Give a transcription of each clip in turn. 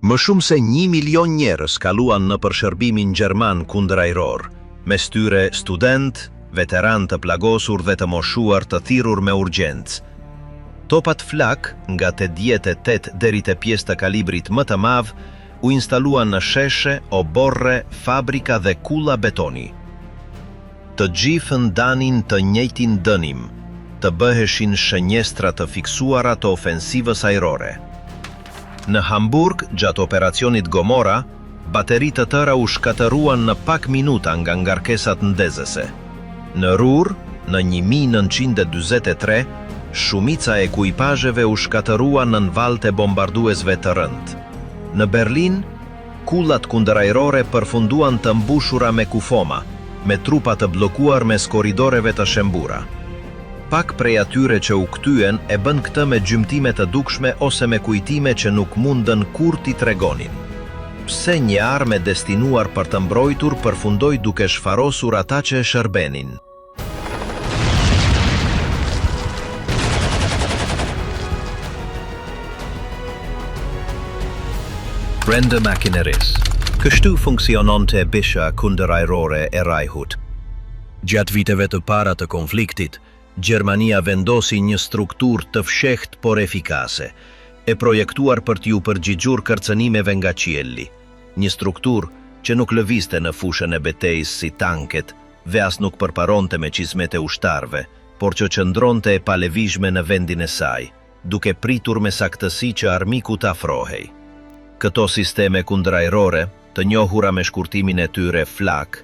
Më shumë se 1 milion njerëz kaluan në përshërbimin gjerman kundër ajror, mes tyre student, veteran të plagosur dhe të moshuar të thirrur me urgjencë. Topat flak, nga 88 deri te pjesë të kalibrit më të madh, u instaluan në sheshe, oborre, fabrika dhe kulla betoni. Të gjithë ndanin të njëjtin dënim, të bëheshin shënjestra të fiksuara të ofensivës ajrore. Në Hamburg, gjatë operacionit Gomora, bateri të tëra u shkatëruan në pak minuta nga ngarkesat ndezëse. Në Ruhr, në 1943, shumica e ekuipazheve u shkatërua nën valët e bombarduesve të rëndë. Në Berlin, kullat kundërajrore përfunduan të mbushura me kufoma, me trupa të blokuar mes korridoreve të shembura. Pak prej atyre që u kthyen e bën këtë me gjymtime të dukshme ose me kujtime që nuk mundën kur t'i tregonin. Pse një armë e destinuar për të mbrojtur përfundoi duke shfarosur ata që e shërbenin. Brenda makineris. Kështu funksiononte bisha kundërajrore e Reichut. Gjatë viteve të para të konfliktit, Gjermania vendosi një strukturë të fshehtë por efikase, e projektuar për t'ju përgjigjur kërcënimeve nga qielli. Një strukturë që nuk lëvizte në fushën e betejës si tanket dhe as nuk përparonte me çizmet e ushtarëve, por që qëndronte e palevizshme në vendin e saj, duke pritur me saktësi që armiku të afrohej. Këto sisteme kundërajrore, të njohura me shkurtimin e tyre flak,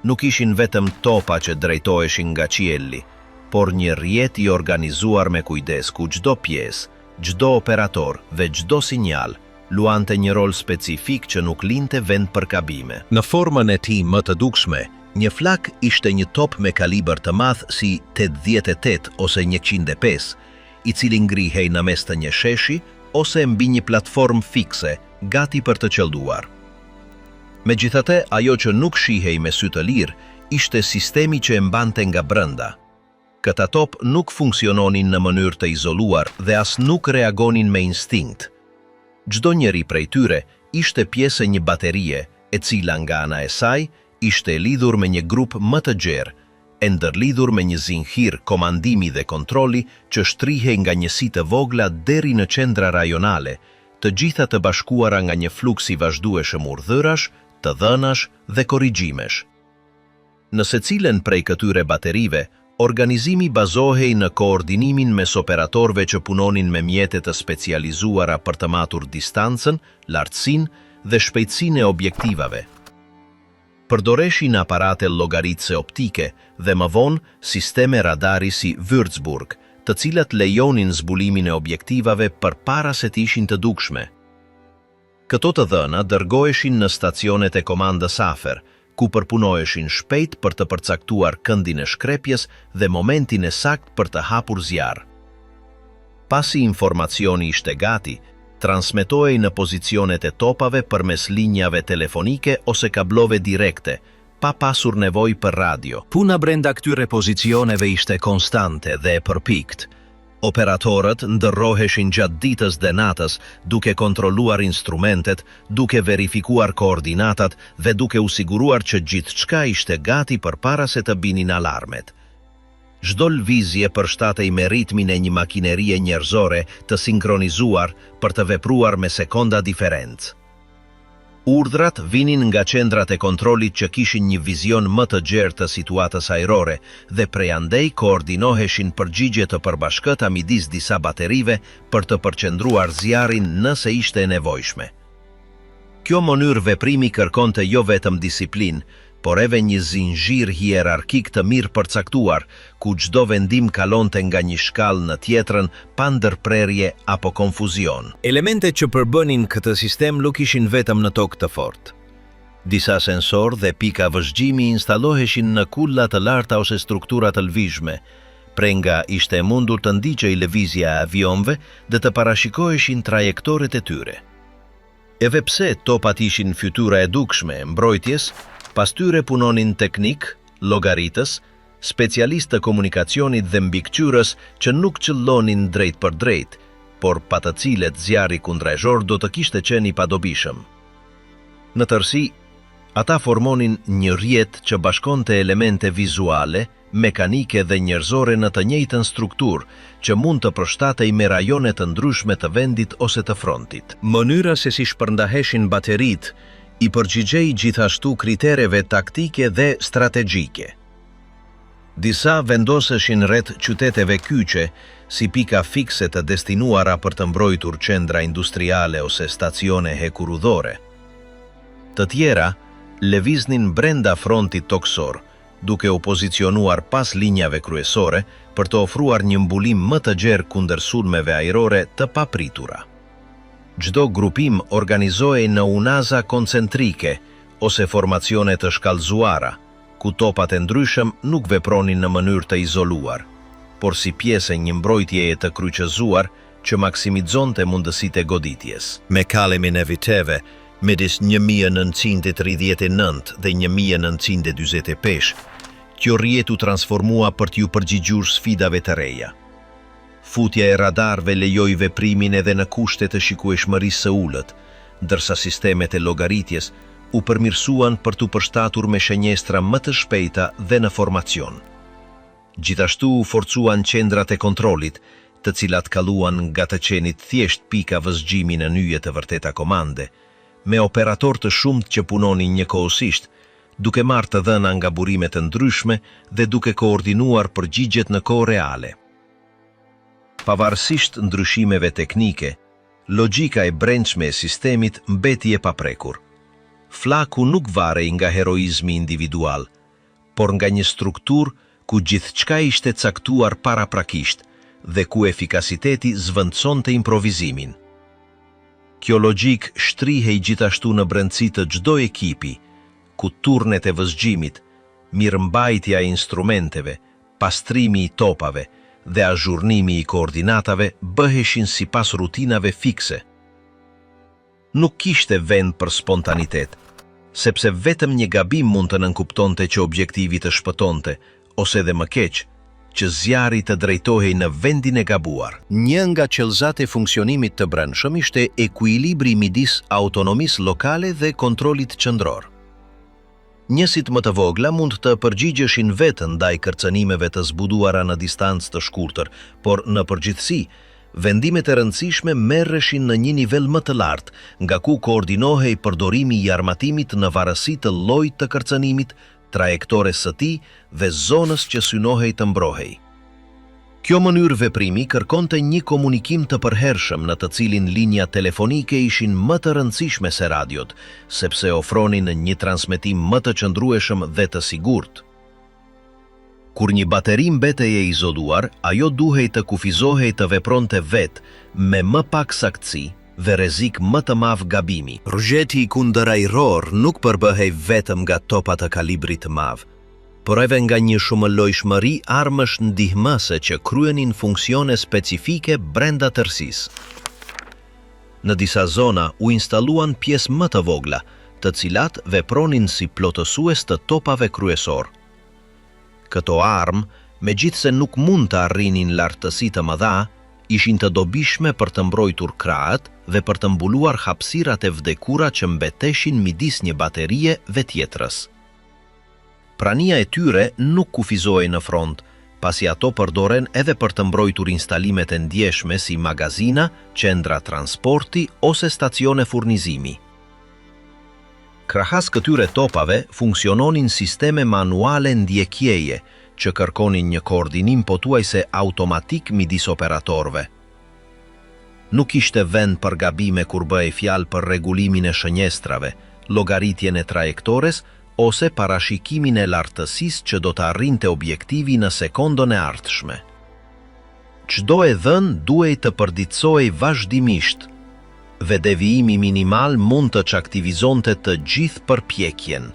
nuk ishin vetëm topa që drejtoheshin nga qielli, por një rrjet i organizuar me kujdes ku çdo pjesë, çdo operator dhe çdo sinjal luante një rol specifik që nuk linte vend për gabime. Në formën e tij më të dukshme, një flak ishte një top me kalibër të madh si 88 ose 105, i cili ngrihej në mes të një sheshi ose mbi një platformë fikse, gati për të qelduar. Megjithatë, ajo që nuk shihej me sy të lirë ishte sistemi që e mbante nga brenda. Këta top nuk funksiononin në mënyrë të izoluar dhe as nuk reagonin me instinkt. Çdo njeri prej tyre ishte pjesë e një baterie, e cila nga ana e saj ishte lidhur me një grup më të gjerë, e ndërlidhur me një zinxhir komandimi dhe kontrolli që shtrihej nga njësi të vogla deri në qendra rajonale, të gjitha të bashkuara nga një fluks i vazhdueshëm urdhërash, të dhënash dhe korrigjimesh. Në secilën prej këtyre baterive, organizimi bazohej në koordinimin mes operatorëve që punonin me mjete të specializuara për të matur distancën, lartësinë dhe shpejtësinë e objektivave. Përdoreshin aparate llogaritëse optike dhe më vonë sisteme radari si Würzburg, të cilat lejonin zbulimin e objektivave përpara se të ishin të dukshme. Këto të dhëna dërgoheshin në stacionet e komandës afer, ku përpunoheshin shpejt për të përcaktuar këndin e shkrepjes dhe momentin e sakt për të hapur zjarr. Pasi informacioni ishte gati, transmetohej në pozicionet e topave përmes linjave telefonike ose kablove direkte, pa pasur nevojë për radio. Puna brenda këtyre pozicioneve ishte konstante dhe e përpikt. Operatorët ndërroheshin gjatë ditës dhe natës duke kontrolluar instrumentet, duke verifikuar koordinatat dhe duke u siguruar që gjithçka ishte gati përpara se të binin alarmet. Çdo lëvizje përshtatej me ritmin e një makinerie njerëzore të sinkronizuar për të vepruar me sekonda diferencë. Urdhrat vinin nga qendrat e kontrollit që kishin një vizion më të gjerë të situatës ajrore dhe prej andej koordinoheshin përgjigje të përbashkëta midis disa baterive për të përqendruar zjarrin nëse ishte e nevojshme. Kjo mënyrë veprimi kërkonte jo vetëm disiplinë, por edhe një zinxhir hierarkik të mirë përcaktuar, ku çdo vendim kalonte nga një shkallë në tjetrën pa ndërprerje apo konfuzion. Elementet që përbënin këtë sistem nuk ishin vetëm në tokë të fortë. Disa sensor dhe pika vëzhgjimi instaloheshin në kulla të larta ose struktura të lëvizshme. Prenga ishte e mundur të ndiqej lëvizja e avionëve dhe të parashikoheshin trajektoret e tyre. Edhe pse topat ishin fytyra e dukshme e mbrojtjes, pas tyre punonin teknik, llogaritës, specialistë të komunikacionit dhe mbikëqyrës që nuk qëllonin drejt për drejt, por pa të cilet zjarri kundrejshor do të kishte qenë i padobishëm. Në tërësi, ata formonin një rjet që bashkonte elemente vizuale, mekanike dhe njerëzore në të njëjtën strukturë, që mund të përshtatej me rajone të ndryshme të vendit ose të frontit. Mënyra se si shpërndaheshin baterit i përgjigjej gjithashtu kritereve taktike dhe strategjike. Disa vendoseshin rreth qyteteve kyçe si pika fikse të destinuara për të mbrojtur qendra industriale ose stacione hekurudhore. Të tjera lëviznin brenda frontit toksor, duke u pozicionuar pas linjave kryesore për të ofruar një mbulim më të gjerë kundër sulmeve ajrore të papritura. Çdo grupim organizohej në unaza koncentrike ose formacione të shkallëzuara, ku topat e ndryshëm nuk vepronin në mënyrë të izoluar, por si pjesë e një mbrojtjeje të kryqëzuar që maksimizonte mundësitë e goditjes. Me kalimin e viteve, midis 1939 dhe 1945, kjo rjet u transformua për t'ju përgjigjur sfidave të reja. Futja e radarëve lejoi veprimin edhe në kushte të shikueshmërisë së ulët, ndërsa sistemet e llogaritjes u përmirësuan për t'u përshtatur me shenjestra më të shpejta dhe në formacion. Gjithashtu u forcuan qendrat e kontrollit, të cilat kalluan nga të qenit thjesht pika vëzhgjimi në nyje të vërteta komande, me operator të shumt që punonin njëkohësisht, duke marrë të dhëna nga burime të ndryshme dhe duke koordinuar përgjigjet në kohë reale. Pavarësisht ndryshimeve teknike, logjika e brendshme e sistemit mbeti e paprekur. Flaku nuk varej nga heroizmi individual, por nga një strukturë ku gjithçka ishte caktuar paraprakisht dhe ku efikasiteti zvendësonte improvizimin. Kjo logjik shtrihej gjithashtu në brendësi të çdo ekipi, ku turnet e vëzhgjimit, mirëmbajtja e instrumenteve, pastrimi i topave dhe azhurnimi i koordinatave bëheshin sipas rutinave fikse. Nuk kishte vend për spontanitet, sepse vetëm një gabim mund të nënkuptonte që objektivi të shpëtonte, ose dhe më keq, që zjarri të drejtohej në vendin e gabuar. Një nga qelzat e funksionimit të brendshëm ishte ekuilibri midis autonomisë lokale dhe kontrollit qendror. Njësit më të vogla mund të përgjigjeshin vetën ndaj kërcënimeve të zbuduara në distancë të shkurtër, por në përgjithësi, vendimet e rëndësishme merreshin në një nivel më të lartë, nga ku koordinohej përdorimi i armatimit në varësi të llojit të kërcënimit, trajektores së tij dhe zonës që synohej të mbrohej. Kjo mënyrë veprimi kërkonte një komunikim të përhershëm në të cilin linja telefonike ishin më të rëndësishme se radiot, sepse ofronin një transmetim më të qëndrueshëm dhe të sigurt. Kur një bateri mbetej e izoluar, ajo duhej të kufizohej të vepronte vetë me më pak saktësi dhe rrezik më të madh gabimi. Rrjeti kundërajror nuk përbëhej vetëm nga topa të kalibrit të madh, por edhe nga një shumëllojshmëri armësh ndihmëse që kryenin funksione specifike brenda tërësisë. Në disa zona u installuan pjesë më të vogla, të cilat vepronin si plotësues të topave kryesor. Këto armë, megjithse nuk mund të arrinin lartësi të mëdha, ishin të dobishme për të mbrojtur krahët dhe për të mbuluar hapësirat e vdekura që mbeteshin midis një baterie dhe tjetrës. Prania e tyre nuk kufizohej në front, pasi ato përdoren edhe për të mbrojtur instalimet e ndjeshme si magazina, qendra transporti ose stacione furnizimi. Krahas këtyre topave funksiononin sisteme manuale ndjekjeje, që kërkonin një koordinim pothuajse automatik midis operatorëve. Nuk ishte vend për gabime kur bëhej fjalë për rregullimin e shënjestrave, llogaritjen e trajektores ose parashikimin e lartësisë që do të arrinte objektivi në sekondën e ardhshme. Çdo e dhënë duhej të përditësohej vazhdimisht, dhe devijimi minimal mund të çaktivizonte të gjithë përpjekjen.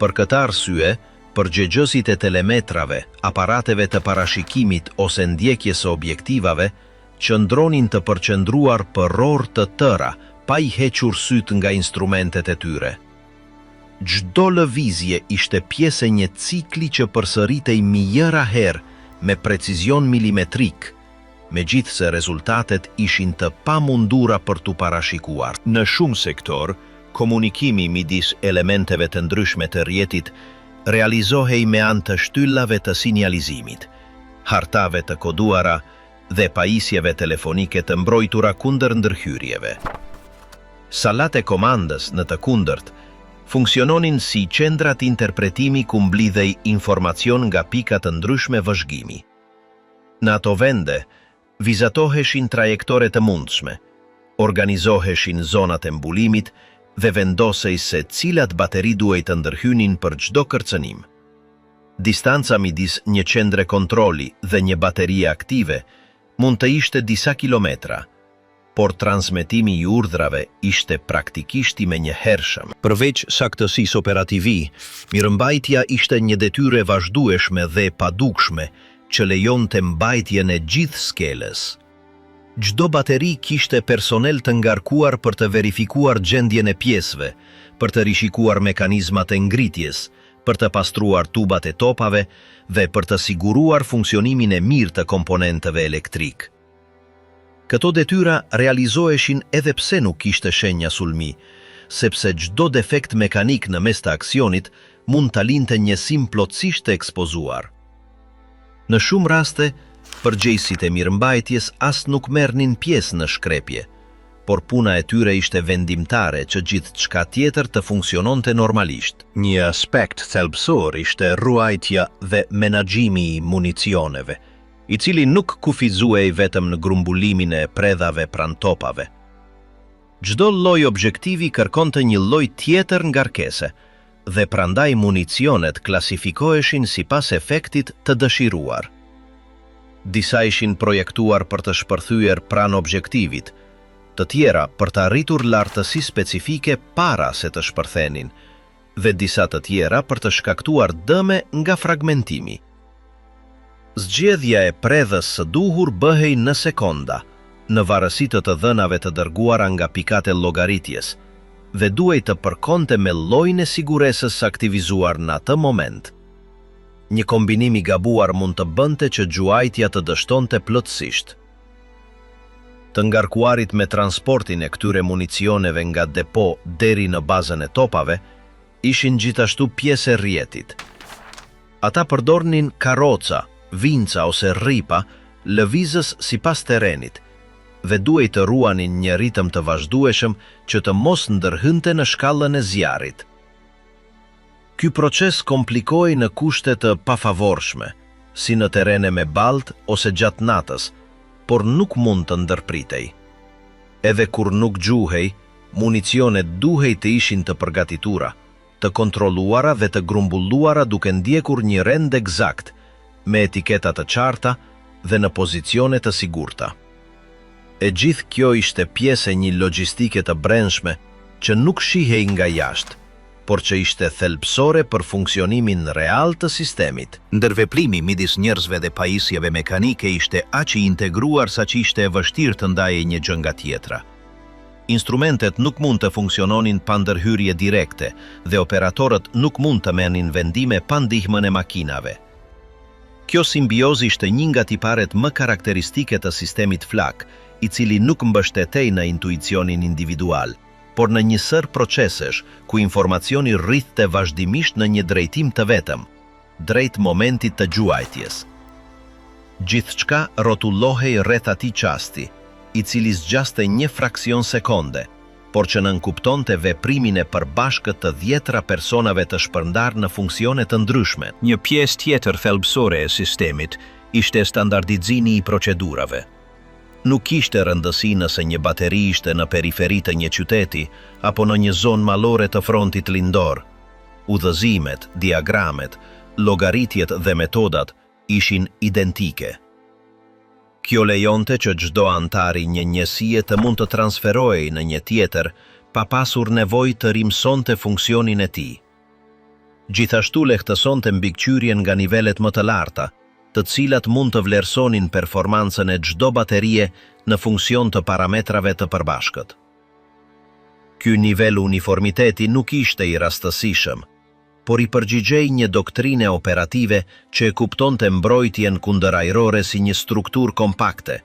Për këtë arsye, përgjegjësit e telemetrave, aparateve të parashikimit ose ndjekjes së objektivave, qëndronin të përqendruar për orë të tëra, pa i hequr syt nga instrumentet e tyre. Çdo lëvizje ishte pjesë e një cikli që përsëritej mijëra herë me precizion milimetrik, megjithse rezultatet ishin të pamundura për t'u parashikuar. Në shumë sektor, komunikimi midis elementeve të ndryshme të rrjetit realizohej me anë të shtyllave të sinjalizimit, hartave të koduara dhe pajisjeve telefonike të mbrojtura kundër ndërhyrjeve. Salat e komandës në të kundërt funksiononin si qendrat interpretimi ku mblidhej informacion nga pika të ndryshme vëzhgimi. Në ato vende, vizatoheshin trajektore të mundshme, organizoheshin zonat e mbulimit dhe vendosej se cilat bateri duhej të ndërhynin për çdo kërcënim. Distanca midis një qendre kontroli dhe një baterie aktive mund të ishte disa kilometra, por transmetimi i urdhrave ishte praktikisht i menjëhershëm. Përveç saktësisë operative, mirëmbajtja ishte një detyrë e vazhdueshme dhe padukshme që lejonte mbajtjen e gjithë skeles. Çdo bateri kishte personel të ngarkuar për të verifikuar gjendjen e pjesëve, për të rishikuar mekanizmat e ngritjes, për të pastruar tubat e topave dhe për të siguruar funksionimin e mirë të komponenteve elektrik. Këto detyra realizoheshin edhe pse nuk kishte shenja sulmi, sepse çdo defekt mekanik në mes të aksionit mund ta linte njësim plotësisht të ekspozuar. Në shumë raste, përgjegjësit e mirëmbajtjes as nuk merrnin pjesë në shkrepje, por puna e tyre ishte vendimtare që gjithçka tjetër të funksiononte normalisht. Një aspekt thelbësor ishte ruajtja dhe menaxhimi i municioneve, i cili nuk kufizuej vetëm në grumbullimin e predhave pranë topave. Çdo lloj objektivi kërkonte një lloj tjetër ngarkese, dhe prandaj municionet klasifikoheshin sipas efektit të dëshiruar. Disa ishin projektuar për të shpërthyer pranë objektivit, të tjera për të arritur lartësi specifike para se të shpërthenin, dhe disa të tjera për të shkaktuar dëme nga fragmentimi. Zgjedhja e predhës së duhur bëhej në sekonda, në varësi të dhënave të dërguara nga pikat e llogaritjes, dhe duhej të përkonte me llojin e sigurisës së aktivizuar në atë moment. Një kombinim i gabuar mund të bënte që gjuajtja të dështonte plotësisht. Të ngarkuarit me transportin e këtyre municioneve nga depo deri në bazën e topave ishin gjithashtu pjesë e rrjetit. Ata përdornin karroca, vinca ose rripa, lëvizës sipas terrenit, dhe duhej të ruanin një ritëm të vazhdueshëm që të mos ndërhynte në shkallën e zjarrit. Ky proces komplikoi në kushte të pafavorshme, si në terrene me balt ose gjatë natës, por nuk mund të ndërpritej. Edhe kur nuk gjuhej, municionet duhej të ishin të përgatitura, të kontrolluara dhe të grumbulluara duke ndjekur një rend eksakt, me etiketa të qarta dhe në pozicione të sigurta. E gjithë kjo ishte pjesë e një logjistike të brendshme që nuk shihej nga jashtë, por që ishte thelbësore për funksionimin real të sistemit. Ndërveprimi midis njerëzve dhe pajisjeve mekanike ishte aq i integruar sa që ishte e vështirë të ndajej një gjë nga tjetra. Instrumentet nuk mund të funksiononin pa ndërhyrje direkte dhe operatorët nuk mund të merrnin vendime pa ndihmën e makinave. Kjo simbiozë ishte një nga tiparet më karakteristike të sistemit flak, i cili nuk mbështetej në intuicionin individual, por në një sër procesesh ku informacioni rrithte vazhdimisht në një drejtim të vetëm, drejt momentit të gjuajtjes. Gjithçka rrotullohej rreth atij çasti, i cili zgjaste një fraksion sekonde, por që nënkuptonte veprimin e përbashkët të 10 personave të shpërndar në funksione të ndryshme. Një pjesë tjetër thelbësore e sistemit ishte standardizimi i procedurave. Nuk kishte rëndësi nëse një bateri ishte në periferi të një qyteti apo në një zonë malore të frontit lindor. Udhëzimet, diagramet, llogaritjet dhe metodat ishin identike. Kjo lejonte që çdo antari një njësie të mund të transferohej në një tjetër pa pasur nevojë të rimsonte funksionin e tij. Gjithashtu lehtësonte mbikëqyrjen nga nivelet më të larta, të cilat mund të vlerësonin performancën e çdo baterie në funksion të parametrave të përbashkët. Ky nivel uniformiteti nuk ishte i rastësishëm, por i përgjigjej një doktrine operative që e kuptonte mbrojtjen kundërajrore si një strukturë kompakte,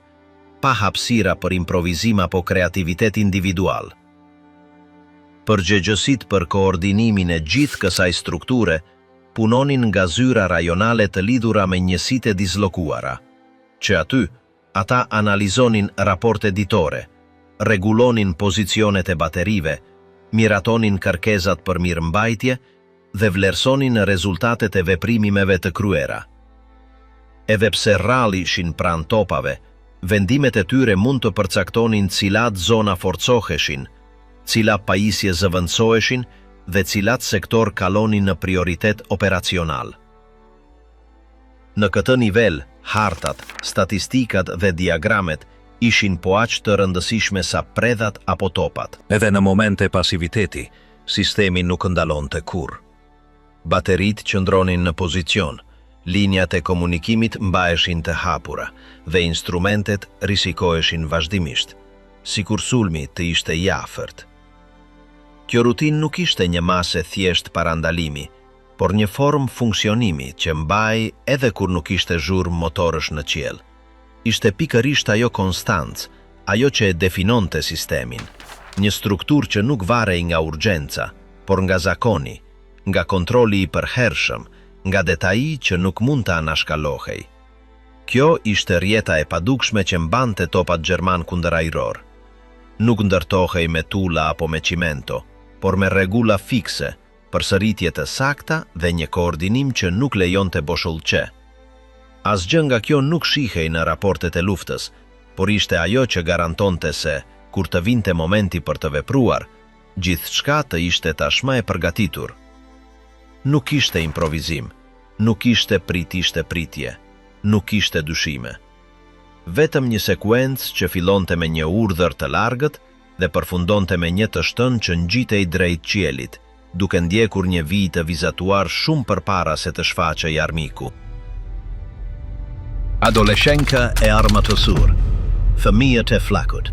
pa hapësira për improvizim apo kreativitet individual. Përgjegjësit për koordinimin e gjithë kësaj strukture punonin nga zyra rajonale të lidhura me njësitë e dislokuara, që aty ata analizonin raport editore, rregullonin pozicionet e baterive, miratonin kërkesat për mirëmbajtje dhe vlerësonin rezultatet e veprimimeve të kryera. Edhe pse rrallishin pranë topave, vendimet e tyre mund të përcaktonin cilat zona forcoheshin, cilat pajisje zëvendësoheshin dhe cilat sektor kalonin në prioritet operacional. Në këtë nivel, hartat, statistikat dhe diagramet ishin po aq të rëndësishme sa predhat apo topat. Edhe në momente pasiviteti, Sistemi nuk ndalonte kurrë. Baterit qëndronin në pozicion, linjat e komunikimit mbaheshin të hapura dhe instrumentet risikoheshin vazhdimisht, sikur sulmi të ishte i afërt. Kjo rutinë nuk ishte një masë thjesht parandalimi, por një formë funksionimi që mbaj edhe kur nuk ishte zhurmë motorësh në qiell. Ishte pikërisht ajo konstancë, ajo që e definonte sistemin, një strukturë që nuk varej nga urgjenca, por nga zakoni, nga kontrolli i përhershëm, nga detaji që nuk mund të anashkalohej. Kjo ishte rjeta e padukshme që mbante topat gjerman kundër ajror. Nuk ndërtohej me tula apo me cimento, por me rregulla fikse, përsëritje të sakta dhe një koordinim që nuk lejonte boshullçe. Asgjë nga kjo nuk shihej në raportet e luftës, por ishte ajo që garantonte se, kur të vinte momenti për të vepruar, gjithçka të ishte tashmë e përgatitur. Nuk ishte improvizim, nuk ishte pritje, nuk ishte dyshime. Vetëm një sekuencë që fillonte me një urdhër të largët dhe përfundonte me një të shtënë që ngjitej drejt qielit, duke ndjekur një vijë të vizatuar shumë përpara se të shfaqej armiku. Adoleshenka e armatosur, fëmijët e flakut.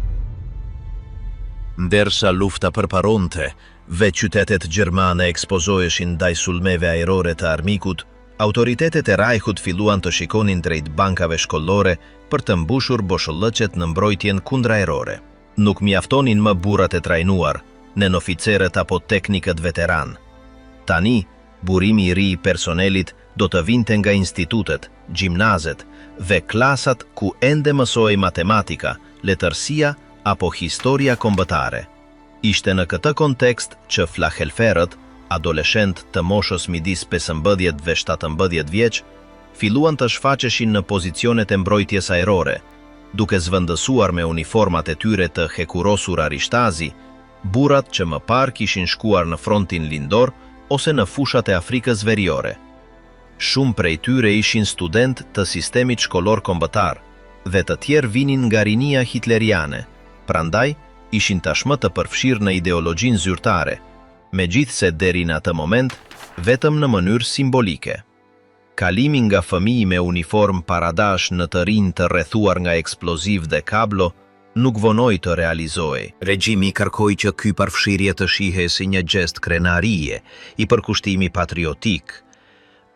Ndërsa lufta përparonte, ve qytetet gjermane ekspozoheshin ndaj sulmeve ajrore të armikut, autoritetet e Reichut filluan të shikonin drejt bankave shkollore për të mbushur boshullëqet në mbrojtjen kundërajrore. Nuk mjaftonin më burrat e trajnuar, nenoficerët apo teknikët veteran. Tani, burimi i ri i personelit do të vinte nga institutet, gjimnazet dhe klasat ku ende mësohej matematika, letërsia apo historia kombëtare. Ishte në këtë kontekst që flahelferët, adoleshent të moshës midis 15 dhe 17 vjeç, filluan të shfaqeshin në pozicionet e mbrojtjes ajrore, duke zvendësuar me uniformat e tyre të hekurosura rishtazi, burrat që më parë kishin shkuar në frontin lindor ose në fushat e Afrikës veriore. Shumë prej tyre ishin student të sistemit shkollor kombëtar dhe të tjerë vinin nga rinia hitleriane, prandaj ishin tashmë të përfshirë në ideologjinë zyrtare, megjithse deri në atë moment vetëm në mënyrë simbolike. Kalimi nga fëmijë me uniform paradash në të rinj të rrethuar nga eksploziv dhe kablo nuk vonoi të realizohej. Regjimi kërkoi që ky përfshirje të shihej si një gest krenarie i përkushtimi patriotik.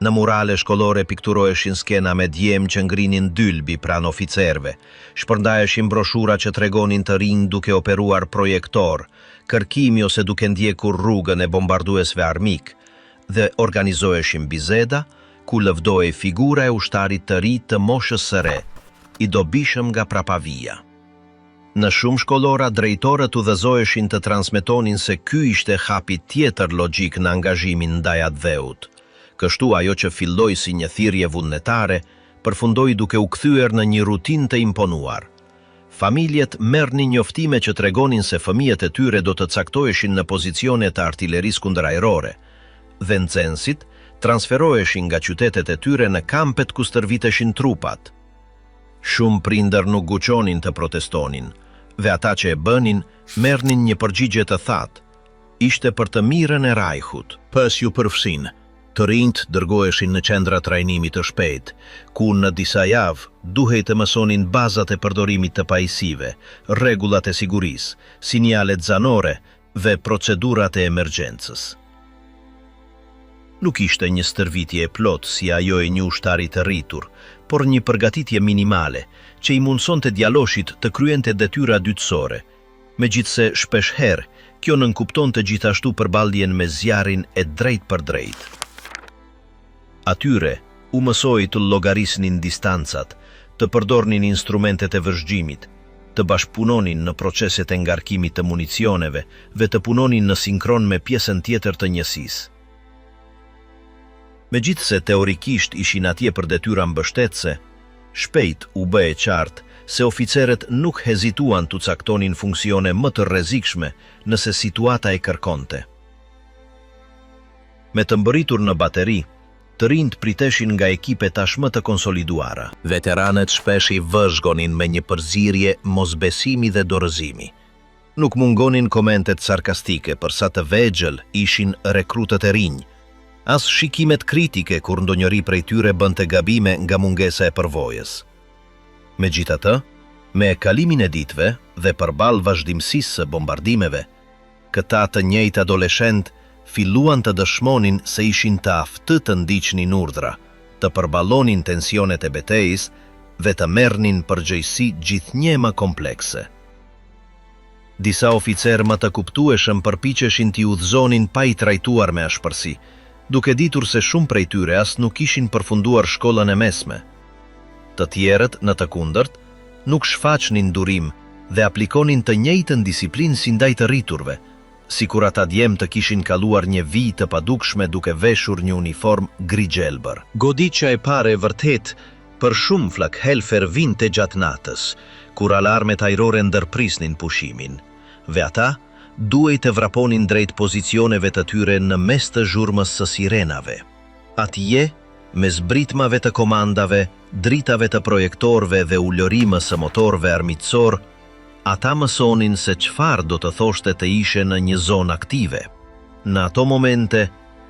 Në murale shkollore pikturoheshin skena me djem që ngrinin dylbi pranë oficerëve, shpërndaheshin broshura që tregonin të rinj duke operuar projektor, kërkimi ose duke ndjekur rrugën e bombarduesve armik, dhe organizoheshin bizeda ku lëvdohej figura e ushtarit të ri të moshës së re, i dobishëm nga prapavia. Në shumë shkollora drejtorët udhëzoheshin të transmetonin se ky ishte hapi tjetër logjik në angazhimin ndaj atë dheut. Kështu ajo që filloi si një thirrje vullnetare, përfundoi duke u kthyer në një rutinë të imponuar. Familjet merrnin njoftime që tregonin se fëmijët e tyre do të caktoheshin në pozicione të artillerisë kundërajrore, dhe nxënësit transferoheshin nga qytetet e tyre në kampet ku stërviteshin trupat. Shumë prindër nuk guxonin të protestonin, dhe ata që e bënin merrnin një përgjigje të thatë. Ishte për të mirën e Reichut. Pës ju përfshin, të rinjt dërgoheshin në qendra trajnimi të shpejt, ku në disa javë duhej të mësonin bazat e përdorimit të pajisive, rregullat e sigurisë, sinjalet zanore dhe procedurat e emergjencës. Nuk ishte një stërvitje e plot si ajo e një ushtari të rritur, por një përgatitje minimale që i mundson të djaloshit të kryente detyra dytësore, megjithse shpesh herë kjo nënkupton të gjithashtu përballjen me zjarrin e drejt për drejt. Atyre u mësoi të llogarisnin distancat, të përdornin instrumentet e vëzhgjimit, të bashkëpunonin në proceset e ngarkimit të municioneve dhe të punonin në sinkron me pjesën tjetër të njësisë. Megjithse teorikisht ishin atje për detyra mbështetëse, shpejt u bë e qartë se oficerët nuk hezituan të caktonin funksione më të rrezikshme nëse situata e kërkonte. Me të mbërritur në bateri, të rinjt priteshin nga ekipe tashmë të konsoliduara. Veteranët shpesh i vëzhgonin me një përzierje mosbesimi dhe dorëzimi. Nuk mungonin komentet sarkastike për sa të vegjël ishin rekrutët e rinj, as shikimet kritike kur ndonjëri prej tyre bënte gabime nga mungesa e përvojës. Megjithatë, me kalimin e ditëve dhe përballë vazhdimësisë së bombardimeve, këta të njëjtë adoleshent filluan të dëshmonin se ishin të aftë të ndiqnin urdhra, të përballonin tensionet e betejës dhe të merrnin përgjegjësi gjithnjë më komplekse. Disa oficerë më të kuptueshëm përpiqeshin t'i udhëzonin pa i trajtuar me ashpërsi, duke ditur se shumë prej tyre as nuk ishin përfunduar shkollën e mesme. Të tjerët, në të kundërt, nuk shfaqnin durim dhe aplikonin të njëjtën disiplinë si ndaj të rriturve, sikur ata djem të kishin kaluar një vijë të padukshme duke veshur një uniform gri gjelbër. Goditja e pare vërtet për shumë flakhelfer vinte gjatë natës, kur alarmet ajrore ndërprisnin pushimin, dhe ata duhej të vraponin drejt pozicioneve të tyre në mes të zhurmës së sirenave. Atje, me zbritmave të komandave, dritave të projektorëve dhe ulërimës së motorëve armiqësor, ata mësonin se çfarë do të thoshte të ishe në një zonë aktive. Në ato momente,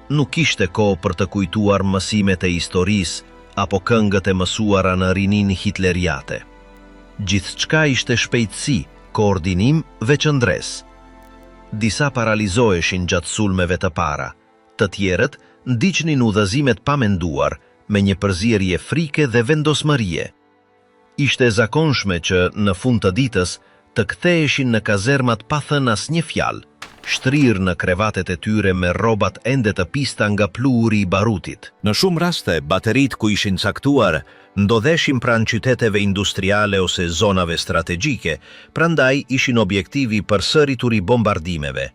nuk ishte kohë për të kujtuar mësimet e historisë apo këngët e mësuara në rinin hitleriate. Gjithçka ishte shpejtësi, koordinim dhe qëndresë. Disa paralizoheshin gjatë sulmeve të para, të tjerët ndiqnin udhëzimet pa menduar me një përzierje frike dhe vendosmërie. Ishte zakonshme që në fund të ditës të ktheheshin në kazermat pa thënë asnjë fjalë, shtrirë në krevatet e tyre me rrobat ende të pista nga pluhuri i barutit. Në shumë raste, baterit ku ishin caktuar ndodheshin pranë qyteteve industriale ose zonave strategjike, prandaj ishin objektivi për sëritur i bombardimeve.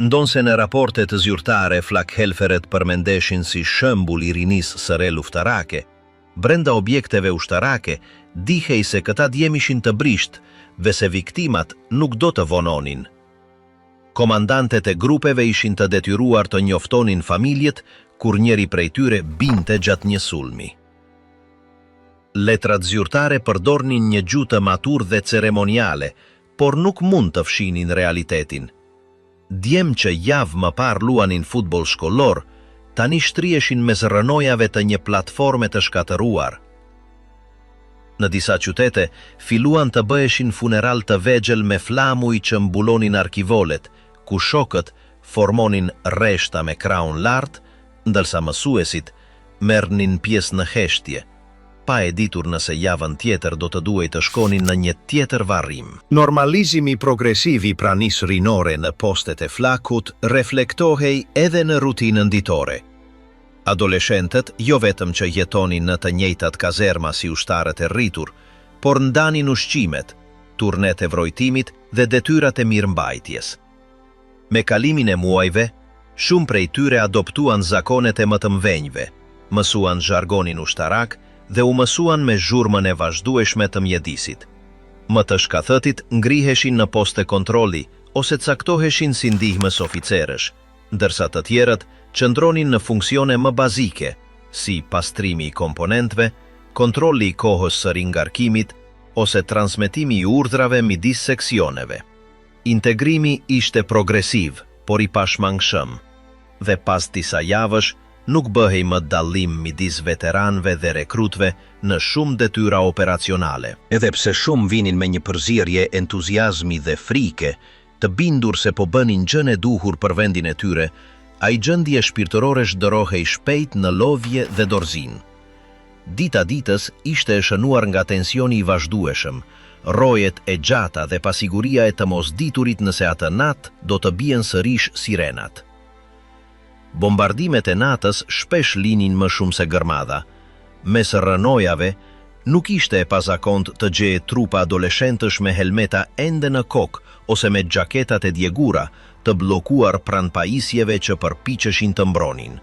Ndonse në raportet zyrtare flakhelferet përmendeshin si shembull i rinisë së re luftarake, brenda objekteve ushtarake dihej se këta djem ishin të brisht dhe se viktimat nuk do të vononin. Komandantet e grupeve ishin të detyruar të njoftonin familjet kur njëri prej tyre binte gjatë një sulmi. Letrat zyrtare përdornin një gjuhë të matur dhe ceremoniale, por nuk mund të fshinin realitetin. Djem që javë më parë luanin futboll shkollor, tani shtrieshin mes rënojave të një platforme të shkatëruar. Në disa qytete, filluan të bëheshin funeral të vegjël me flamuj që mbulonin arkivolet, ku shokët formonin rreshta me kraun lart, ndërsa mësuesit merrnin pjesë në heshtje, pa e ditur nëse javën tjetër do të duhej të shkonin në një tjetër varrim. Normalizimi progresiv i pranisë rinore në postet e flakut reflektohej edhe në rutinën ditore. Adoleshentët jo vetëm që jetonin në të njëjtat kazerma si ushtarët e rritur, por ndanin ushqimet, turnet e vrojtimit dhe detyrat e mirëmbajtjes. Me kalimin e muajve, shumë prej tyre adoptuan zakonet e më të mvenjve, mësuan zhargonin ushtarak dhe u mësuan me zhurmën e vazhdueshme të mjedisit. Më të shkathëtit ngriheshin në poste kontrolli ose caktoheshin si ndihmës oficerësh, ndërsa të tjerët qëndronin në funksione më bazike, si pastrimi i komponentve, kontrolli i kohës së ringarkimit ose transmetimi i urdhrave midis seksioneve. Integrimi ishte progresiv, por i pashmangshëm, dhe pas disa javësh nuk bëhej më dallim midis veteranëve dhe rekrutëve në shumë detyra operacionale. Edhe pse shumë vinin me një përzierje entuziazmi dhe frike, të bindur se po bënin gjën e duhur për vendin e tyre, ai gjendje shpirtërore zhdorohej shpejt në lodhje dhe dorëzin. Dita ditës ishte e shënuar nga tensioni i vazhdueshëm, rojet e gjata dhe pasiguria e të mos diturit nëse atë natë do të bien sërish sirenat. Bombardimet e natës shpesh linin më shumë se gërmadha. Mes rënojave, nuk ishte e pazakont të gjeje trupa adoleshentësh me helmeta ende në kokë ose me gjaketat e djegura të blokuar pranë pajisjeve që përpiqeshin të mbronin.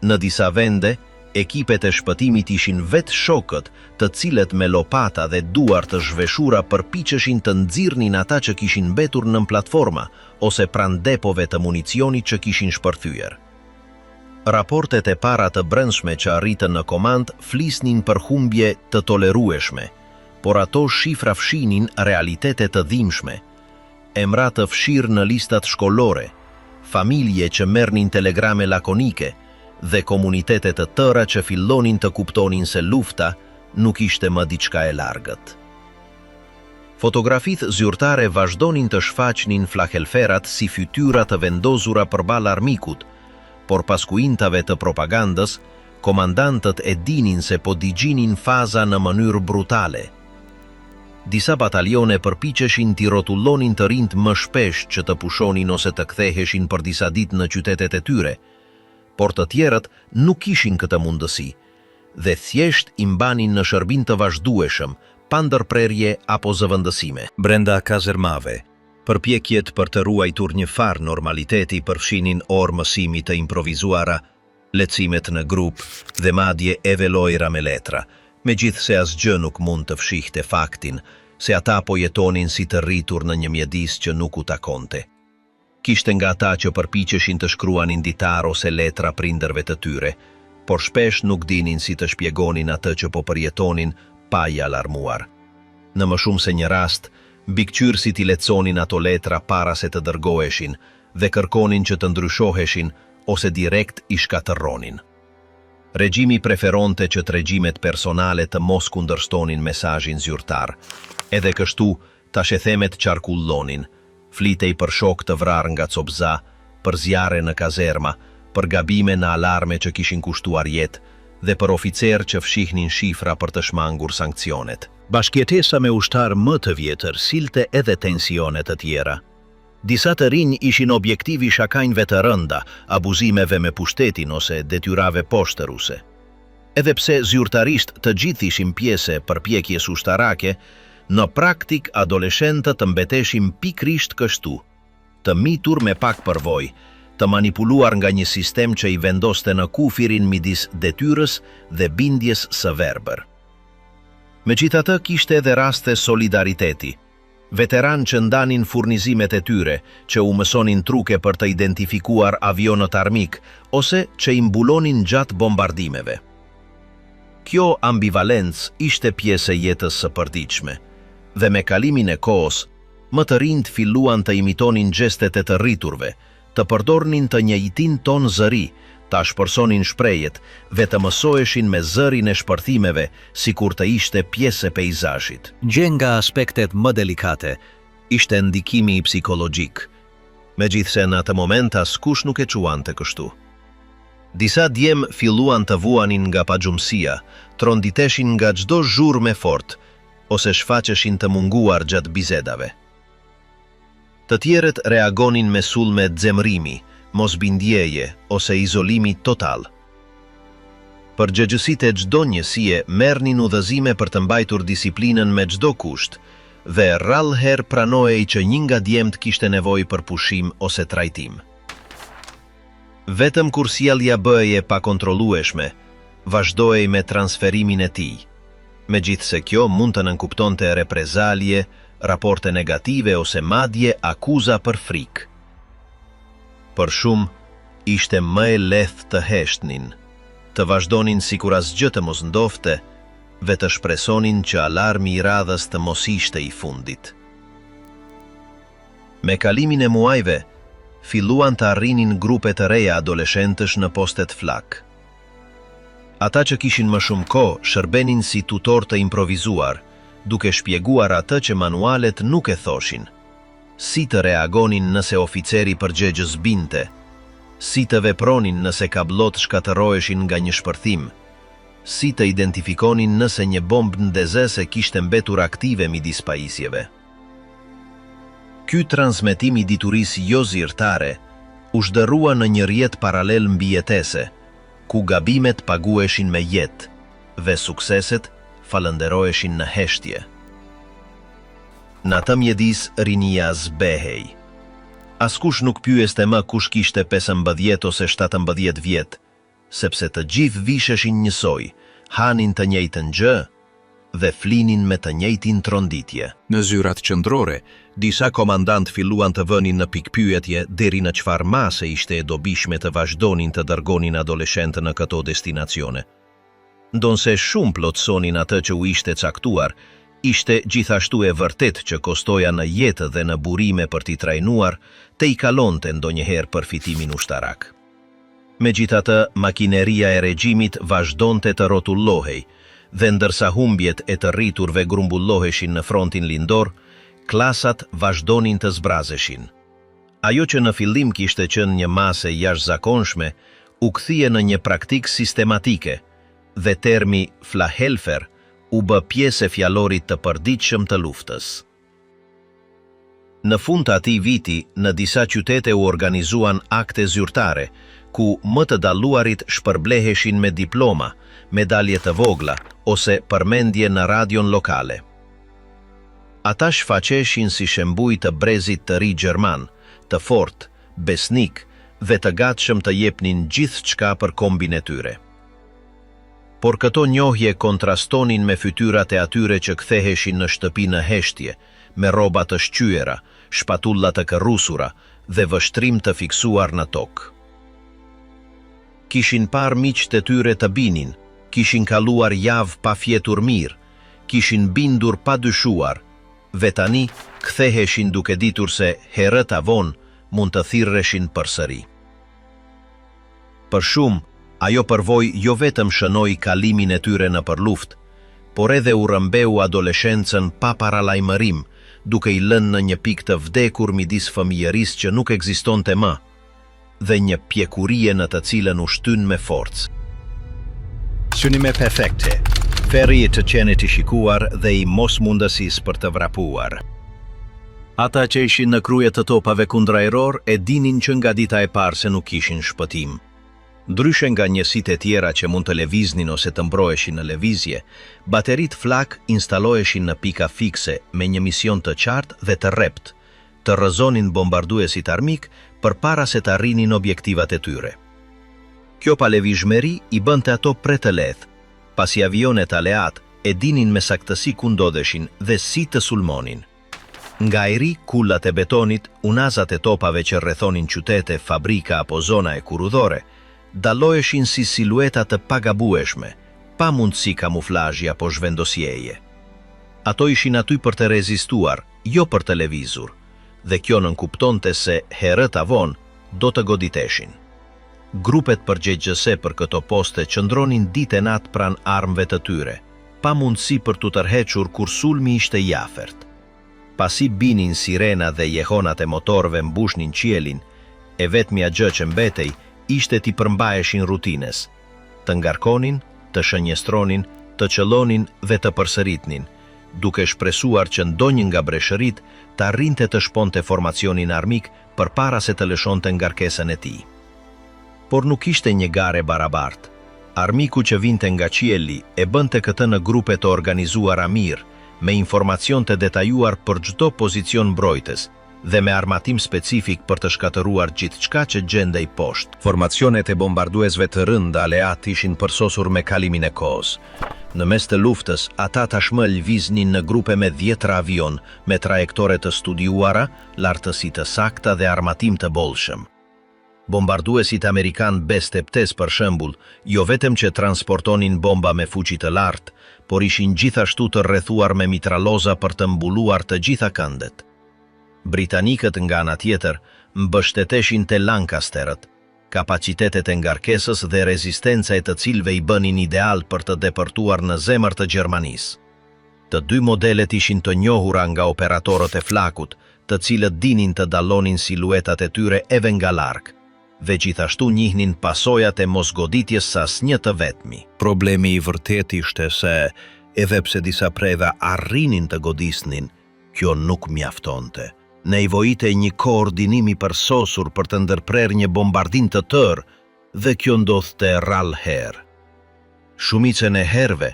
Në disa vende, ekipet e shpëtimit ishin vetë shokët, të cilët me lopata dhe duar të zhveshura përpiqeshin të nxirrnin ata që kishin mbetur nën platforma ose pranë depove të municionit që kishin shpërthyer. Raportet e para të brendshme që arritën në komand flisnin për humbje të tolerueshme, por ato shifra fshinin realitete të dhimbshme. Emra të fshirë në listat shkollore, familje që merrnin telegrame lakonike dhe komunitete të tëra që fillonin të kuptonin se lufta nuk ishte më diçka e largët. Fotografitë zyrtare vazhdonin të shfaqnin flahelferat si fytyra të vendosura përballë armikut, por pas kuintave të propagandës, komandantët e dinin se po digjinin faza në mënyrë brutale. Disa batalione përpiqeshin t'i rrotullonin të rinjt më shpesh që të pushonin ose të ktheheshin për disa ditë në qytetet e tyre, por të tjerët nuk kishin këtë mundësi dhe thjesht i mbanin në shërbim të vazhdueshëm, pa ndërprerje apo zëvendësime. Brenda kazermave, përpjekjet për të ruajtur një farë normaliteti përfshinin orë mësimi të improvizuara, leximet në grup dhe madje edhe lojra me letra, megjithse asgjë nuk mund të fshihte faktin se ata po jetonin si të rritur në një mjedis që nuk u takonte. Kishte nga ata që përpiqeshin të shkruanin ditar ose letra prindërve të tyre, por shpesh nuk dinin si të shpjegonin atë që po përjetonin pa i alarmuar. Në më shumë se një rast, bikqyrësit i leconin ato letra para se të dërgoheshin dhe kërkonin që të ndryshoheshin ose direkt i shkatërronin. Regjimi preferonte që të regjimet personale të mos kundërshtonin mesazhin zyrtar, edhe kështu tashethemet qarkullonin, flitej për shok të vrarë nga copza, për zjarre në kazerma, për gabime në alarme që kishin kushtuar jetë dhe për oficer që fshihnin shifra për të shmangur sankcionet. Bashkjetesa me ushtar më të vjetër silte edhe tensionet të tjera. Disa të rinj ishin objektivi shakajnëve të rënda, abuzimeve me pushtetin ose detyrave poshtëruse. Edhe pse zyrtarisht të gjithë ishin pjese përpjekjes ushtarake, në praktik adoleshentët të mbeteshin pikrisht kështu, të mitur me pak përvojë, të manipuluar nga një sistem që i vendoste në kufirin midis detyrës dhe bindjes së verbër. Megjithatë kishte edhe raste solidariteti, veteran që ndanin furnizimet e tyre, që u mësonin truke për të identifikuar avionët armik, ose që i mbulonin gjatë bombardimeve. Kjo ambivalencë ishte pjesë e jetës së përditshme, dhe me kalimin e kohës, më të rinjt filluan të imitonin gjestet e të rriturve, të përdornin të njëjtin ton zëri, ta shpërsonin shprejet dhe të mësoheshin me zërin e shpërthimeve si kur të ishte pjesë e peizazhit. Gjë nga aspektet më delikate ishte ndikimi i psikologjik, megjithse në atë moment askush nuk e quante kështu. Disa djem filluan të vuanin nga pagjumësia, tronditeshin nga çdo zhurmë fort, ose shfaqeshin të munguar gjatë bisedave. Të tjerët reagonin me sulme zemrimi, mosbindjeje ose izolimi total. Përgjegjësitë e çdo njësie merrnin udhëzime për të mbajtur disiplinën me çdo kusht dhe rrallëherë pranohej që një nga djemt kishte nevojë për pushim ose trajtim. Vetëm kur sjellja bëhej e pakontrollueshme, vazhdoi me transferimin e tij. Megjithse kjo mund të nënkuptonte reprezalje, raporte negative ose madje akuza për frikë. Për shumë, ishte më e lehtë të heshtnin, të vazhdonin sikur asgjë të mos ndofte, dhe të shpresonin që alarmi i radhës të mos ishte i fundit. Me kalimin e muajve, filluan të arrinin grupe të reja adoleshentësh në postet flak. Ata që kishin më shumë kohë shërbenin si tutor të improvizuar, duke shpjeguar atë që manualet nuk e thoshin, si të reagonin nëse oficeri përgjegjës binte, si të vepronin nëse kablot shkatëroheshin nga një shpërthim, si të identifikonin nëse një bombë ndezese kishte mbetur aktive midis pajisjeve. Ky transmetim i diturisë jo zyrtare u zhderrua në një rrjet paralel mbijetese, ku gabimet paguheshin me jetë dhe sukseset falënderoheshin në heshtje. Në atë mjedis rinia zbehej. Askush nuk pyeste më kush kishte 15 ose 17 vjet, sepse të gjithë visheshin njësoj, hanin të njëjtën gjë dhe flinin me të njëjtin tronditje. Në zyrat qendrore, disa komandant filluan të vënin në pikpyetje deri në çfarë mase ishte e dobishme të vazhdonin të dërgonin adoleshentë në këto destinacione. Ndonse shumë plotësonin atë që u ishte caktuar, ishte gjithashtu e vërtet që kostoja në jetë dhe në burime për t'i trajnuar, te i kalonte ndonjëherë përfitimin ushtarak. Megjithatë, makineria e regjimit vazhdonte të rrotullohej, dhe ndërsa humbjet e të rriturve grumbulloheshin në frontin lindor, klasat vazhdonin të zbrazeshin. Ajo që në fillim kishte qenë një mase jashtëzakonshme, u kthye në një praktik sistematike, dhe termi Flahelfer u bë pjesë e fjalorit të përditshëm të luftës. Në fund të atij viti, në disa qytete u organizuan akte zyrtare, ku më të dalluarit shpërbleheshin me diploma, medalje të vogla ose përmendje në radion lokale. Ata shfaqeshin si shembuj të brezit të ri gjerman, të fort, besnik dhe të gatshëm të jepnin gjithçka për kombin e tyre. Por këto njohje kontrastonin me fytyrat e atyre që ktheheshin në shtëpi në heshtje, me rroba të shqyera, shpatulla të kërrusura dhe vështrim të fiksuar në tokë. Kishin parë miqtë e tyre të binin, kishin kaluar javë pa fjetur mirë, kishin bindur pa dyshuar, dhe tani ktheheshin duke ditur se herët avon mund të thirreshin përsëri. Për shumë, ajo përvoj jo vetëm shënoi kalimin e tyre në përluft, por edhe u rrëmbeu adoleshencën pa paralajmërim, duke i lënë në një pikë të vdekur midis fëmijërisë që nuk ekzistonte më, dhe një pjekurie në të cilën u shtyn me forcë. Synime perfekte, ferri të qenit i shikuar dhe i mos mundësis për të vrapuar. Ata që ishin në krye të topave kundrajror e dinin që nga dita e parë se nuk kishin shpëtim. Ndryshe nga njësitë e tjera që mund të lëviznin ose të mbroheshin në lëvizje, baterit flak instaloheshin në pika fikse me një mision të qartë dhe të rrept, të rrëzonin bombarduesit armik përpara se të arrinin objektivat e tyre. Kjo palevizhmëri i bënte ato pre të lehtë, pasi avionet aleat e dinin me saktësi ku ndodheshin dhe si të sulmonin. Nga ajri, kullat e betonit, unazat e topave që rrethonin qytete, fabrika apo zona e kurudhore, dalloheshin si silueta të pagabueshme, pa mundësi kamuflazhi apo zhvendosjeje. Ato ishin aty për të rezistuar, jo për të lëvizur, dhe kjo nënkuptonte se herët avon do të goditeshin. Grupet përgjegjëse për këto poste qëndronin ditë e natë pran armëve të tyre, pa mundësi për t'u tërhequr kur sulmi ishte i afert. Pasi binin sirena dhe jehonat e motorëve mbushnin qielin, e vetmja gjë që mbetej ishte t'i përmbaheshin rutines, të ngarkonin, të shënjestronin, të qëllonin dhe të përsëritnin, duke shpresuar që ndonjë nga breshërit të arrinte të shponte formacionin armik përpara se të lëshonte ngarkesën e tij. Por nuk ishte një gare barabartë. Armiku që vinte nga qieli e bënte këtë në grupe të organizuara mirë, me informacion të detajuar për çdo pozicion mbrojtës dhe me armatim specifik për të shkatëruar gjithçka që gjendej poshtë. Formacionet e bombarduesve të rëndë aleat ishin përsosur me kalimin e kohës. Në mes të luftës, ata tashmë lëviznin në grupe me 10 avion, me trajektore të studiuara, lartësi të sakta dhe armatim të bollshëm. Bombarduesit amerikan B-17 për shembull, jo vetëm që transportonin bomba me fuqi të lartë, por ishin gjithashtu të rrethuar me mitraloza për të mbuluar të gjitha këndet. Britanikët nga ana tjetër mbështeteshin te Lancasterët, kapacitetet e ngarkesës dhe rezistenca e të cilëve i bënin ideal për të depërtuar në zemër të Gjermanisë. Të dy modelet ishin të njohura nga operatorët e flakut, të cilët dinin të dallonin siluetat e tyre edhe nga larg. dhe gjithashtu njihnin pasojat e mosgoditjes së asnjë të vetmi. Problemi I vërtet ishte se, edhe pse disa preve arrinin të godisnin, kjo nuk mjaftonte. Nevojite një koordinimi përsosur për të ndërprer një bombardim të tërë, dhe kjo ndodhte rrallëherë. Shumicën e herëve,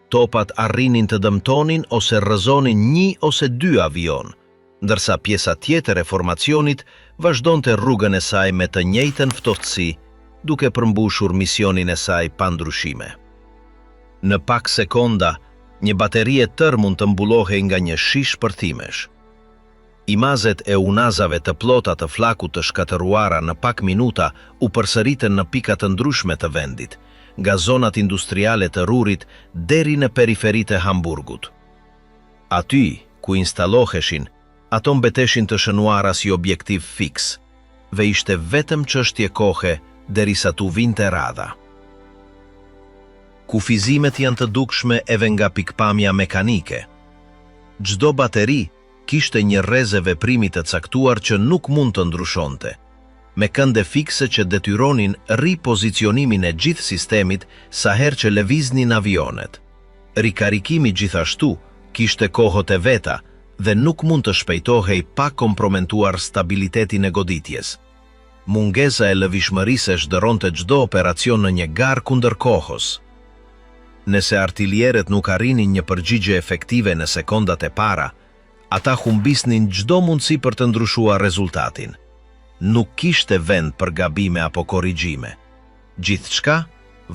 topat arrinin të dëmtonin ose rrëzonin 1 ose 2 avion, ndërsa pjesa tjetër e formacionit vazhdonte rrugën e saj me të njëjtën ftohtësi, duke përmbushur misionin e saj pa ndryshime. Në pak sekonda, një bateri e tërë mund të mbullohej nga një shish shpërthimesh. Imazet e unazave të plota të flakut të shkatëruara në pak minuta u përsëritën në pika të ndryshme të vendit, nga zonat industriale të Rurit deri në periferitë e Hamburgut. Aty, ku installoheshin, ato mbeteshin të shënuara si objektiv fiks, dhe ishte vetëm çështje kohe derisa t'u vinte radha. Kufizimet janë të dukshme edhe nga pikpamja mekanike. Çdo bateri kishte një rrezë veprimi të caktuar që nuk mund të ndryshonte, me kënde fikse që detyronin ripozicionimin e gjithë sistemit sa herë që lëviznin avionet. Rikarikimi gjithashtu kishte kohët e veta dhe nuk mund të shpejtohej pa kompromentuar stabilitetin e goditjes. Mungesa e lëvishmërisë shndërronte çdo operacion në një garë kundër kohës. Nëse artilierët nuk arrinin një përgjigje efektive në sekondat e para, ata humbisnin çdo mundësi për të ndryshuar rezultatin. Nuk kishte vend për gabime apo korrigjime. Gjithçka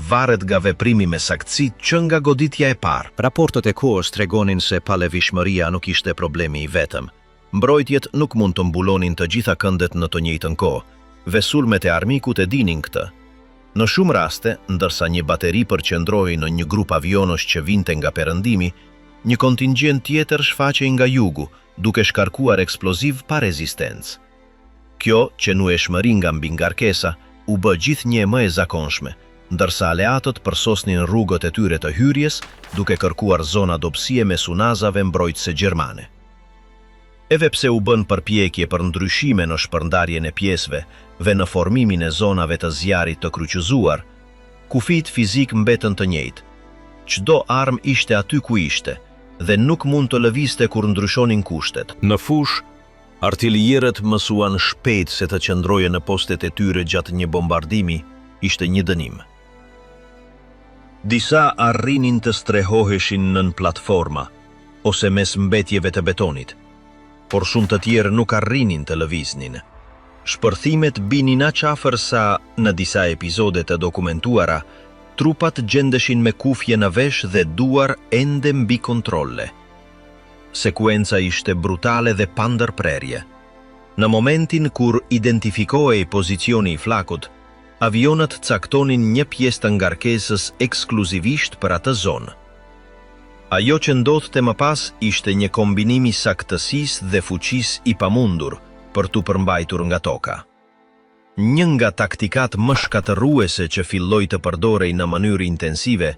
varet nga veprimi me saktësi që nga goditja e parë. Raportet e kohës tregonin se palëvishmëria nuk ishte problemi I vetëm. Mbrojtjet nuk mund të mbulonin të gjitha këndet në të njëjtën kohë, dhe sulmet e armikut e dinin këtë. Në shumë raste, ndërsa një bateri përqendrohej në një grup avionësh që vinte nga perëndimi, një kontingjent tjetër shfaqej nga jugu, duke shkarkuar eksploziv pa rezistencë. Kjo, që nueshmëri nga mbi ngarkesa, u bë gjithnjë më e zakonshme, ndërsa aleatët përsosnin rrugët e tyre të hyrjes, duke kërkuar zona dobësie mes unazave mbrojtëse gjermane. Edhe pse u bën përpjekje për ndryshime në shpërndarjen e pjesëve dhe në formimin e zonave të zjarit të kryqëzuar, kufit fizik mbetën të njëjtë. Çdo armë ishte aty ku ishte, dhe nuk mund të lëvizte kur ndryshonin kushtet. Në fush, artilierët mësuan shpejt se të qëndroje në postet e tyre gjatë një bombardimi ishte një dënim. Disa arrinin të strehoheshin nën platforma, ose mes mbetjeve të betonit, por shumë të tjerë nuk arrinin të lëviznin. Shpërthimet binin aq afër sa, në disa epizode të dokumentuara, trupat gjendeshin me kufje në vesh dhe duar ende mbi kontrolle. Sekuenca ishte brutale dhe pa ndërprerje. Në momentin kur identifikohej pozicioni I flakut, avionët caktonin një pjesë të ngarkesës ekskluzivisht për atë zonë. Ajo që ndodhte më pas ishte një kombinim I saktësisë dhe fuqisë I pamundur për t'u përmbajtur nga toka. Një nga taktikat më shkatërruese që filloi të përdorej në mënyrë intensive,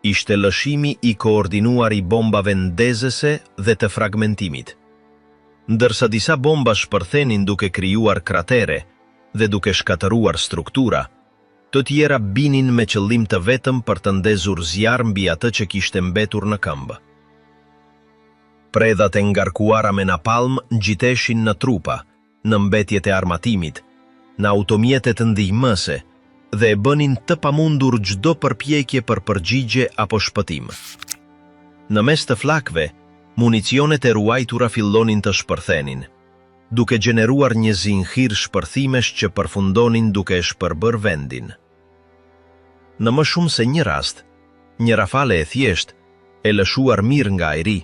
ishte lëshimi I koordinuar I bombave ndezëse dhe të fragmentimit. Ndërsa disa bomba shpërthenin duke krijuar kratere dhe duke shkatëruar struktura, të tjera binin me qëllim të vetëm për të ndezur zjarr mbi atë që kishte mbetur në këmbë. Predhat e ngarkuara me napalm ngjiteshin në trupa, në mbetjet e armatimit, në automjetet ndihmëse dhe e bënin të pamundur çdo përpjekje për përgjigje apo shpëtim. Në mes të flakëve, municionet e ruajtura fillonin të shpërthenin, duke gjeneruar një zinxhir shpërthimesh që përfundonin duke e shpërbër vendin. Në më shumë se një rast, një rafale e thjesht, e lëshuar mirë nga ajri,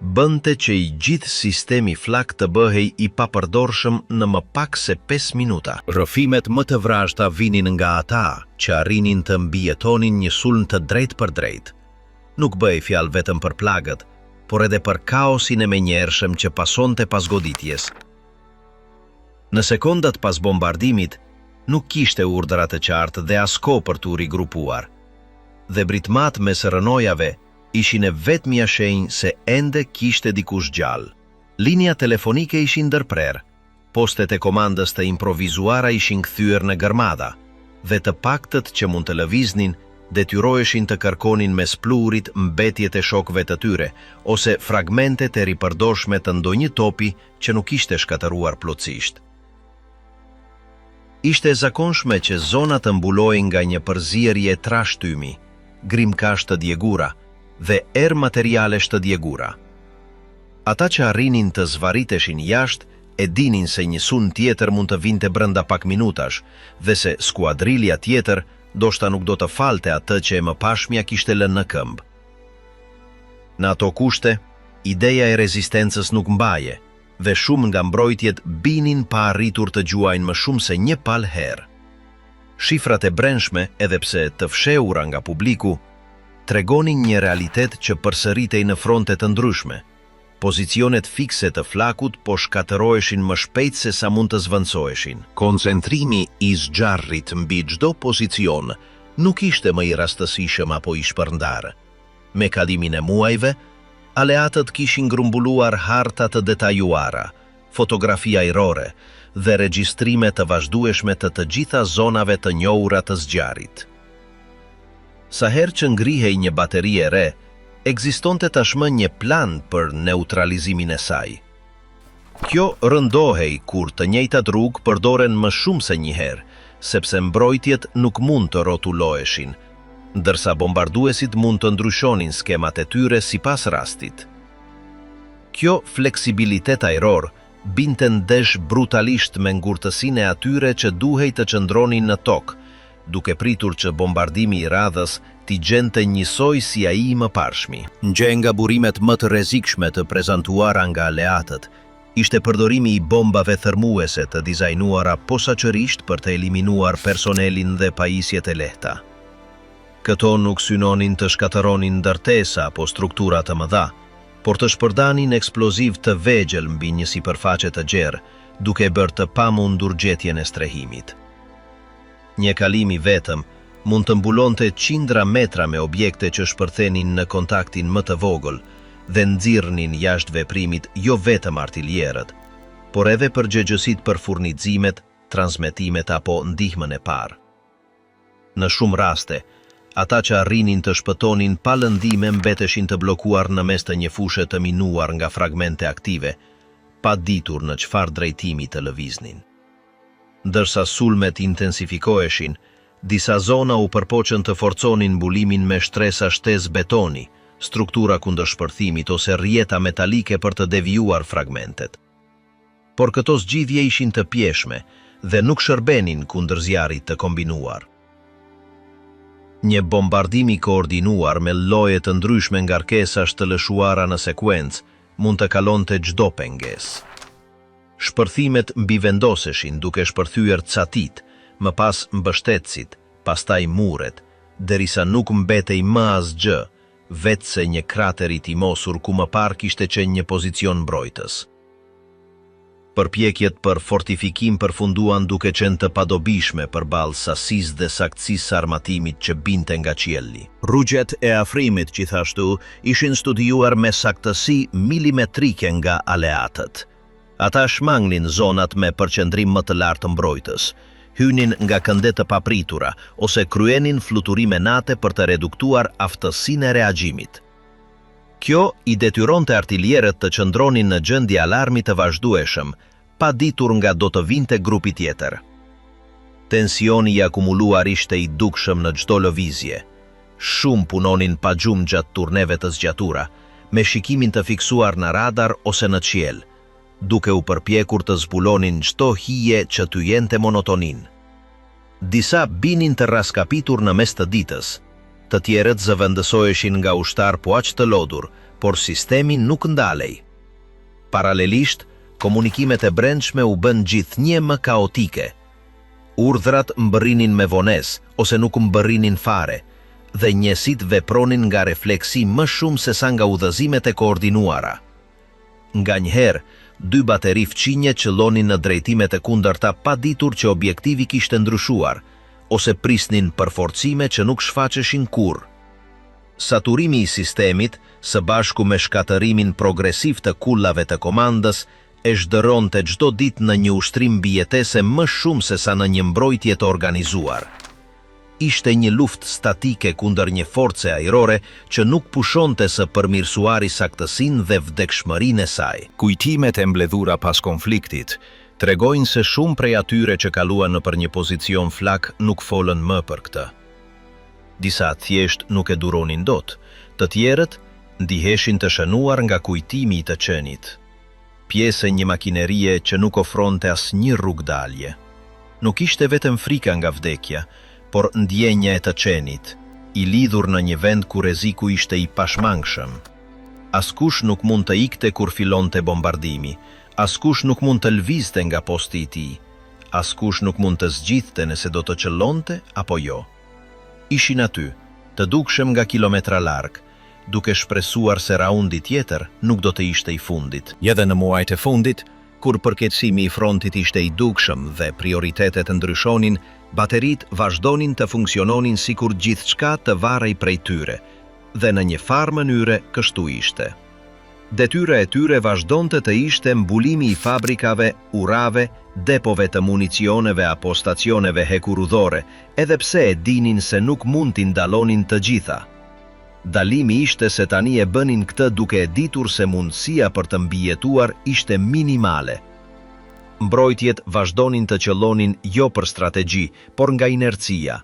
bënte që I gjithë sistemi flak të bëhej I papërdorshëm në më pak se 5 minuta. Rrëfimet më të vrashta vinin nga ata që arrinin të mbijetonin një sulm të drejtë për drejtë. Nuk bëhej fjalë vetëm për plagët, por edhe për kaosin e menjëhershëm që pasonte pas goditjes. Në sekondat pas bombardimit, nuk kishte urdhra të qartë dhe as kohë për t'u rigrupuar. Dhe britmat mes rënojave ishin e vetmja shenjë se ende kishte dikush gjallë. Linja telefonike ishin ndërprer, postet e komandës të improvizuara ishin kthyer në gërmada, dhe të paktët që mund të lëviznin, detyroheshin të kërkonin mes plurit mbetjet e shokëve të tyre, ose fragmentet e ripërdoshme të ndonjë topi që nuk ishte shkatëruar plotësisht. Ishte e zakonshme që zonat të mbulohen nga një përzierje trashtymi, grimkash të djegura dhe erë materialesh të djegura. Ata që arrinin të zvariteshin jashtë e dinin se një sun tjetër mund të vinte brenda pak minutash dhe se skuadrilja tjetër doshta nuk do të falte atë që e mëpashmja kishte lënë në këmbë. Në ato kushte, ideja e rezistencës nuk mbaje dhe shumë nga mbrojtjet binin pa arritur të gjuajnë më shumë se një palë herë. Shifrat e brendshme, edhe pse të fshehura nga publiku, tregonin një realitet që përsëritej në fronte të ndryshme. Pozicionet fikse të flakut po shkatëroheshin më shpejt se sa mund të zvendësoheshin. Koncentrimi i zgjarrit mbi çdo pozicion nuk ishte më i rastësishëm apo i shpërndarë. Me kalimin e muajve, aleatët kishin grumbulluar harta të detajuara, fotografi ajrore dhe regjistrime të vazhdueshme të të gjitha zonave të njohura të zgjarit. Sa herë që ngrihej një bateri e re, ekzistonte tashmë një plan për neutralizimin e saj. Kjo rëndohej kur të njëjtat rrugë përdoren më shumë se një herë, sepse mbrojtjet nuk mund të rrotulloheshin, ndërsa bombarduesit mund të ndryshonin skemat e tyre sipas rastit. Kjo fleksibilitet ajror binte ndesh brutalisht me ngurtësinë e atyre që duhej të qëndronin në tokë, duke pritur që bombardimi i radhës t'i gjente njësoj si ai i mëparshmi. Një nga burimet më të rrezikshme të prezantuara nga aleatët ishte përdorimi i bombave thërmuese të dizajnuara posaçërisht për të eliminuar personelin dhe pajisjet e lehta. Këto nuk synonin të shkatëronin ndërtesa apo struktura të mëdha, por të shpërdanin eksploziv të vegjël mbi një sipërfaqe të gjerë, duke bërë të pamundur gjetjen e strehimit. Një kalimi vetëm mund të mbulonte qindra metra me objekte që shpërthenin në kontaktin më të vogël dhe nxirrnin jashtë veprimit jo vetëm artiljerët, por edhe përgjegjësit për furnizimet, transmetimet apo ndihmën e parë. Në shumë raste, ata që arrinin të shpëtonin pa lëndime mbeteshin të blokuar në mes të një fushe të minuar nga fragmente aktive, pa ditur në çfarë drejtimi të lëviznin. Ndërsa sulmet intensifikoheshin, disa zona u përpoqën të forconin mbulimin me shtresa shtesë betoni, struktura kundër shpërthimit ose rjeta metalike për të devijuar fragmentet. Por këto zgjidhje ishin të pjeshme dhe nuk shërbenin kundër zjarrit të kombinuar. Një bombardim i koordinuar me lloje të ndryshme ngarkesash të lëshuara në sekuencë mund të kalonte çdo pengesë. Shpërthimet mbivendoseshin duke shpërthyer catit, më pas mbështetësit, pastaj muret, derisa nuk mbetej më asgjë, vetëse një krater i timosur ku më parë kishte qenë një pozicion mbrojtës. Përpjekjet për fortifikim përfunduan duke qenë të padobishme përballë sasisë dhe saktësisë së armatimit që binte nga qielli. Rrugjet e afrimit, gjithashtu, ishin studiuar me saktësi milimetrike nga aleatët. Ata shmangnin zonat me përqendrim më të lartë të mbrojtës, hynin nga kënde të papritura ose kryenin fluturime nate për të reduktuar aftësinë e reagjimit. Kjo i detyronte artiljerët të qëndronin në gjendje alarmi të vazhdueshëm, pa ditur nga do të vinte grupi tjetër. Tensioni i akumuluar ishte i dukshëm në çdo lëvizje. Shumë punonin pa gjumë gjatë turneve të zgjatura, me shikimin të fiksuar në radar ose në qiell, duke u përpjekur të zbulonin çdo hije që t'u jente monotonin. Disa binin të raskapitur në mes të ditës, të tjerët zëvendësoheshin nga ushtar po aq të lodhur, por sistemi nuk ndalej. Paralelisht, komunikimet e brendshme u bën gjithnjë më kaotike. Urdhrat mbërrinin me vonesë ose nuk mbërrinin fare, dhe njësit vepronin nga refleksi më shumë se sa nga udhëzimet e koordinuara. Nganjëherë, dy bateri fqinje qëllonin në drejtimet e kundërta pa ditur që objektivi kishte ndryshuar, ose prisnin përforcime që nuk shfaqeshin kurrë. Saturimi i sistemit, së bashku me shkatërimin progresiv të kullave të komandës, e zhdëronte çdo ditë në një ushtrim mbijetese më shumë se sa në një mbrojtje të organizuar. Ishte një luftë statike kundër një force ajrore që nuk pushonte së përmirësuari saktësinë dhe vdekshmërinë e saj. Kujtimet e mbledhura pas konfliktit tregojnë se shumë prej atyre që kaluan nëpër një pozicion flak nuk folën më për këtë. Disa thjesht nuk e duronin dot, të tjerët ndiheshin të shënuar nga kujtimi i të qenit. Pjesë e një makinerie që nuk ofronte asnjë rrugë dalje. Nuk ishte vetëm frika nga vdekja, por ndjenja e të qenit, i lidhur në një vend ku rreziku ishte i pashmangshëm. Askush nuk mund të ikte kur fillonte bombardimi, askush nuk mund të lvizte nga posti i tij, askush nuk mund të zgjidhte nëse do të qëllonte apo jo. Ishin aty, të dukshëm nga kilometra larg, duke shpresuar se raundi tjetër nuk do të ishte i fundit. Edhe në muajt e fundit, kur përkeqësimi i frontit ishte i dukshëm dhe prioritetet ndryshonin, baterit vazhdonin të funksiononin sikur gjithçka të varrej prej tyre, dhe në një farë mënyre kështu ishte. Detyra e tyre vazhdonte të ishte mbulimi i fabrikave, urave, depove të municioneve apo stacioneve hekurudhore, edhe pse e dinin se nuk mund t'i ndalonin të gjitha. Dalimi ishte se tani e bënin këtë duke e ditur se mundësia për të mbijetuar ishte minimale. Mbrojtjet vazhdonin të qëllonin jo për strategji, por nga inercia.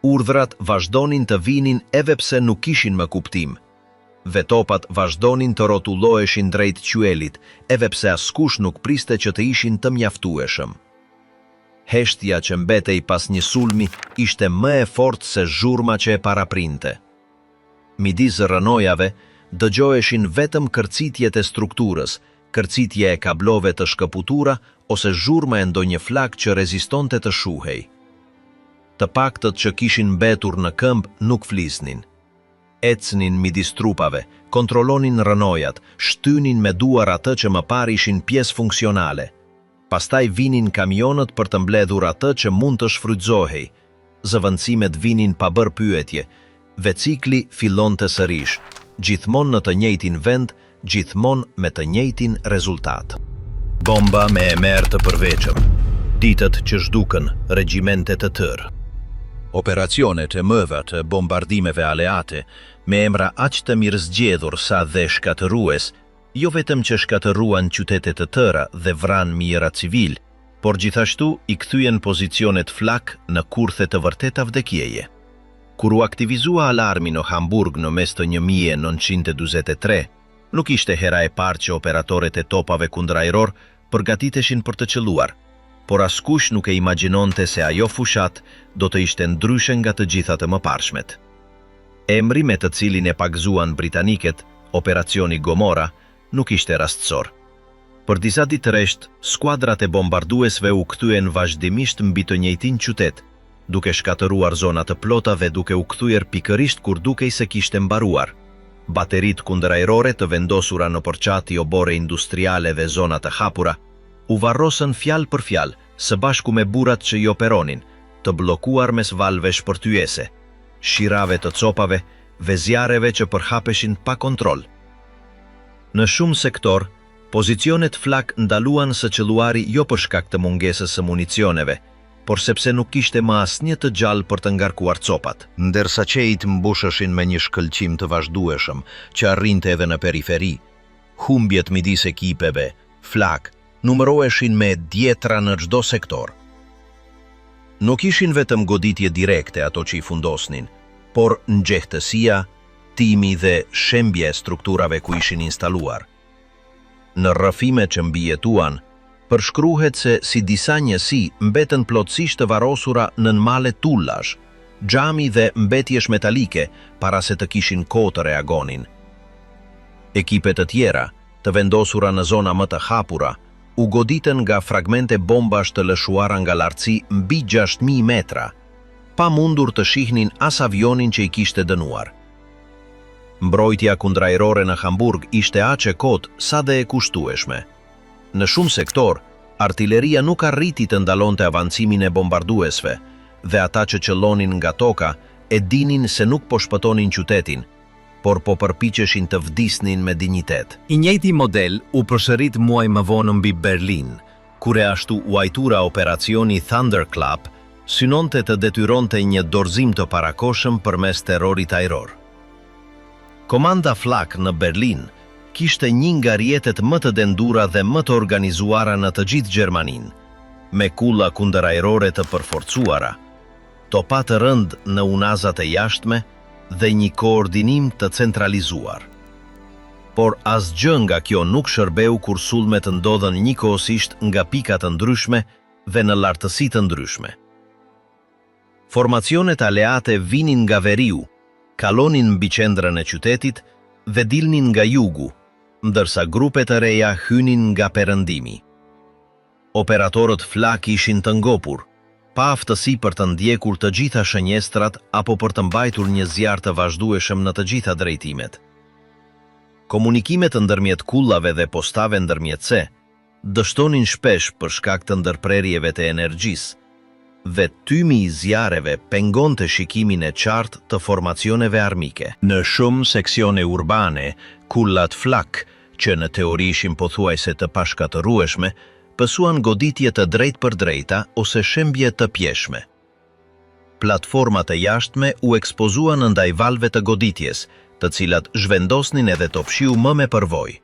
Urdhrat vazhdonin të vinin edhe pse nuk kishin më kuptim. Vetopat vazhdonin të rrotulloheshin drejt qyelit, edhe pse askush nuk priste që të ishin të mjaftueshëm. Heshtja që mbetej pas një sulmi ishte më e fortë se zhurma që e paraprinte. Midis rënojave, dëgjoheshin vetëm kërcitjet e strukturës, kërcitje e kablove të shkëputura ose zhurma e ndonjë flak që rezistonte të shuhej. Të paktët që kishin mbetur në këmbë nuk flisnin. Ecnin midis trupave, kontrollonin rënojat, shtynin me duar atë që më parë ishin pjesë funksionale. Pastaj vinin kamionët për të mbledhur atë që mund të shfrytëzohej. Zëvendësimet vinin pa bërë pyetje. Vecikli fillonte sërish, gjithmonë në të njëjtin vend, gjithmonë me të njëjtin rezultat. Bomba me emër të përveçëm, ditët që zhdukën regjimente të tërë. Operacionet e mëdha të bombardimeve aleate, me emra aq të mirë zgjedhur sa dhe shkatërues, jo vetëm që shkatëruan qytete të tëra dhe vran mijëra civil, por gjithashtu i kthyen pozicionet flak në kurthe të vërteta vdekjeje. Kur u aktivizua alarmi në Hamburg në mes të 1943, nuk ishte hera e parë që operatorët e topave kundërajror përgatiteshin për të qelluar, por askush nuk e imagjinonte se ajo fushat do të ishte ndryshe nga të gjitha të mëparshmet. Emri me të cilin e pagzuan britanikët, Operacioni Gomora, nuk ishte rastësor. Për disa ditë rresht, skuadrat e bombarduesve u kthyen vazhdimisht mbi të njëjtin qytet, duke shkatëruar zona të plota dhe duke u kthyer pikërisht kur dukej se kishte mbaruar. Baterit kundërajrore të vendosura në porçati obore industriale dhe zona të hapura, u varrosën fjalë për fjalë, së bashku me burrat që i operonin, të bllokuar mes valve shpërtyese, shirave të copave dhe zjarreve që përhapeshin pa kontroll. Në shumë sektor, pozicionet flak ndaluan së qelluari jo për shkak të mungesës së municioneve, por sepse nuk kishte më asnjë të gjallë për të ngarkuar copat. Ndërsa qejt mbusheshin me një shkëlqim të vazhdueshëm që arrinte edhe në periferi, humbjet midis ekipeve, flak, numëroheshin me dhjetra në çdo sektor. Nuk ishin vetëm goditje direkte ato që i fundosnin, por nxehtësia, timi dhe shembje e strukturave ku ishin instaluar. Në rrëfime që mbijetuan, përshkruhet se si disa njësi mbeten plotësisht të varrosura nën male tullash, xhami dhe mbetjesh metalike para se të kishin kohë të reagonin. Ekipe të tjera, të vendosura në zona më të hapura, u goditen nga fragmente bombash të lëshuara nga lartësi mbi 6.000 metra, pa mundur të shihnin as avionin që i kishte dënuar. Mbrojtja kundërajrore në Hamburg ishte aq e kotë sa dhe e kushtueshme. Në shumë sektor, artilleria nuk arriti të ndalonte avancimin e bombarduesve, dhe ata që qëllonin nga toka e dinin se nuk po shpëtonin qytetin, por po përpiqeshin të vdisnin me dinjitet. I njëjti model u përshërit muaj më vonë mbi Berlin, kur e ashtu uajtura operacioni Thunderclap synonte të detyronte një dorëzim të parakoshëm përmes terrorit ajror. Komanda Flak në Berlin kishte një nga rjetet më të dendura dhe më të organizuara në të gjithë Gjermanin, me kulla kundërajrore të përforcuara, topa të rënd në unazat e jashtme dhe një koordinim të centralizuar. Por asgjë nga kjo nuk shërbeu kur sulmet ndodhen njëkohësisht nga pikat të ndryshme dhe në lartësi të ndryshme. Formacionet aleate vinin nga veriu, kalonin mbi qendrën e qytetit dhe dilnin nga jugu, ndërsa grupet e reja hynin nga perëndimi. Operatorët Flak ishin të ngopur, pa aftësi për të ndjekur të gjitha shënjestrat apo për të mbajtur një zjarr të vazhdueshëm në të gjitha drejtimet. Komunikimet ndërmjet kullave dhe postave ndërmjetëse dështonin shpesh për shkak të ndërprerjeve të energjisë, dhe tymi i zjarreve pengonte shikimin e qartë të formacioneve armike. Në shumë seksione urbane, kullat Flak, që në teori ishin pothuajse të pashkatërueshme, pësuan goditje të drejt për drejta ose shembje të pjeshme. Platformat e jashtme u ekspozuan ndaj valve të goditjes, të cilat zhvendosnin edhe topshiu më me përvojë.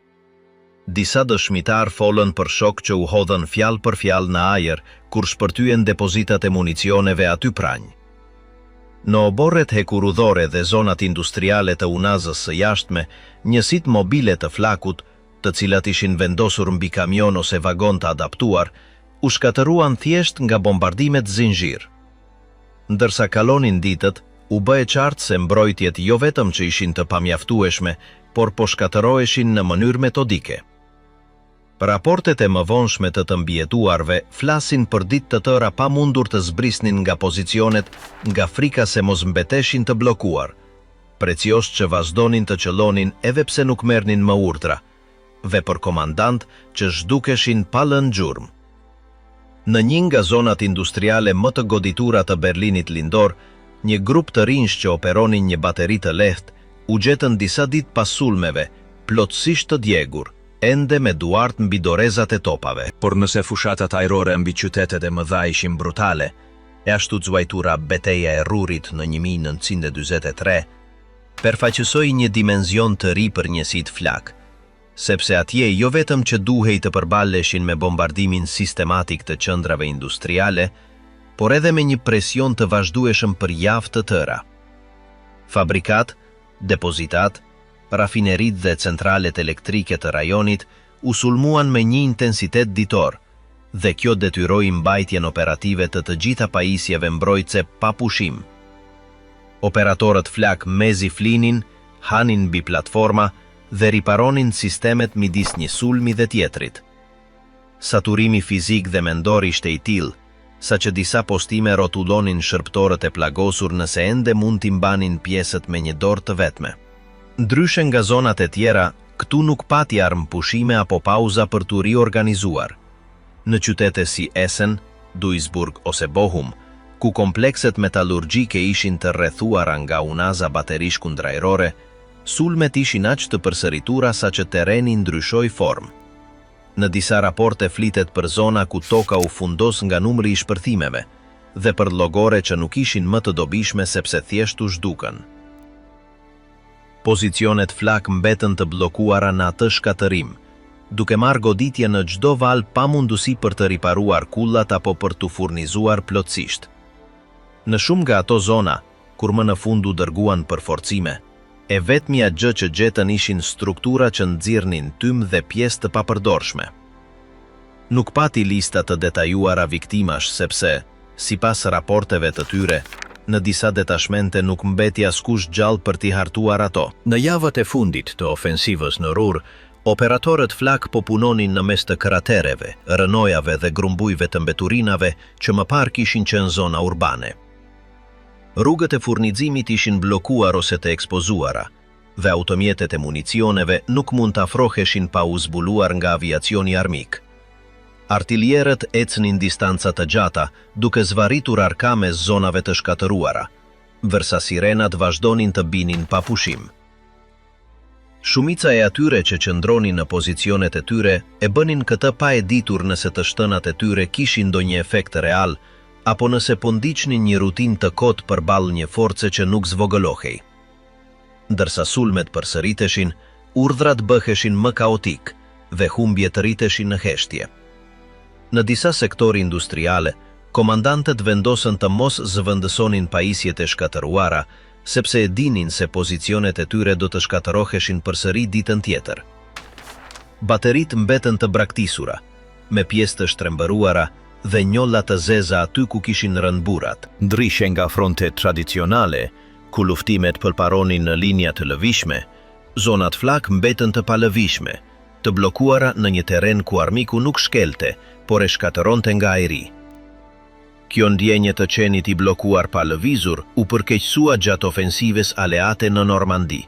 Disa dëshmitar folën për shok që u hodhën fjalë për fjalë në ajër kur shpërtyen depozitat e municioneve aty pranj. Në oborret hekurudhore dhe zonat industriale të unazës së jashtme, njësit mobile të Flakut, të cilat ishin vendosur mbi kamion ose vagon të adaptuar, u shkatëruan thjesht nga bombardimet zinxhir. Ndërsa kalonin ditët, u bë e qartë se mbrojtjet jo vetëm që ishin të pamjaftueshme, por po shkatëroheshin në mënyrë metodike. Raportet e mëvonshme të të mbijetuarve flasin për ditë të tëra pa mundur të zbrisnin nga pozicionet nga frika se mos mbeteshin të blokuar, preciosht që vazhdonin të qëllonin edhe pse nuk merrnin më urdhra, dhe për komandant që zhdukeshin pa lënë gjurmë. Në një nga zonat industriale më të goditura të Berlinit lindor, një grup të rinj që operonin një bateri të lehtë u gjetën disa ditë pas sulmeve, plotësisht të djegur, ende me duart mbi dorezat e topave. Por nëse fushatat ajrore mbi qytetet e mëdha ishin brutale, e ashtu zhuajtura Beteja e Rurit në 1943, përfaqësoi një dimenzion të ri për njësit Flak, sepse atje jo vetëm që duhej të përballeshin me bombardimin sistematik të qendrave industriale, por edhe me një presion të vazhdueshëm për javë të tëra. Fabrikat, depozitat, rafinerit dhe centralet elektrike të rajonit u sulmuan me një intensitet ditor, dhe kjo detyroi mbajtjen operative të të gjitha pajisjeve mbrojtëse pa pushim. Operatorët Flak mezi flinin, hanin mbi platforma dhe riparonin sistemet midis një sulmi dhe tjetrit. Saturimi fizik dhe mendor ishte i tillë, sa që disa postime rotullonin shërptorët e plagosur nëse ende mund t'i mbanin pjesët me një dorë të vetme. Ndryshe nga zonat e tjera, këtu nuk pati armë pushime apo pauza për t'u riorganizuar. Në qytete si Essen, Duisburg ose Bochum, ku komplekset metalurgjike ishin të rrethuara nga unaza baterish kundrajrore, sulmet ishin aq të përsëritura sa që tereni ndryshoi formë. Në disa raporte flitet për zona ku toka u fundos nga numri i shpërthimeve, dhe për llogore që nuk ishin më të dobishme sepse thjesht u zhdukën. Pozicionet Flak mbetën të blokuara në atë shkatërim, duke marrë goditje në çdo val pa mundësi për të riparuar kullat apo për të furnizuar plotësisht. Në shumë nga ato zona, kur më në fund u dërguan për forcime, e vetmja gjë që gjetën ishin struktura që nxirrnin tym dhe pjesë të papërdorshme. Nuk pati lista të detajuara viktimash sepse, sipas raporteve të tyre, në disa detashmente nuk mbeti askush gjallë për t'i hartuar ato. Në javët e fundit të ofensivës në Ruhr, operatorët Flak po punonin në mes të kratereve, rënojave dhe grumbujve të mbeturinave që më parë kishin qenë zona urbane. Rrugët e furnizimit ishin blokuar ose të ekspozuara, dhe automjetet e municioneve nuk mund të afroheshin pa u zbuluar nga aviacioni armik. Artilierët ecnin distanca të gjata, duke zvaritur arkame zonave të shkatëruara, vërsa sirenat vazhdonin të binin pa pushim. Shumica e atyre që qëndronin në pozicionet e tyre e bënin këtë pa e ditur nëse të shtënat e tyre kishin ndonjë efekt real, apo nëse po ndiqnin një rutinë të kotë përballë një force që nuk zvogëlohej. Ndërsa sulmet përsëriteshin, urdhrat bëheshin më kaotik dhe humbjet rriteshin në heshtje. Në disa sektorë industriale, komandantët vendosën të mos zëvendësonin pajisjet e shkatëruara, sepse e dinin se pozicionet e tyre do të shkatëroheshin përsëri ditën tjetër. Baterit mbetën të braktisura, me pjesë të shtrembëruara dhe njolla të zeza aty ku kishin rënë burrat. Ndryshe nga frontet tradicionale, ku luftimet përparonin në linja të lëvishme, zonat flak mbetën të palëvishme, të blokuara në një terren ku armiku nuk shkelte, por e shkatëronte nga ajri. Kjo ndjenje të qenit i blokuar pa lëvizur u përkeqësua gjatë ofensives aleate në Normandi.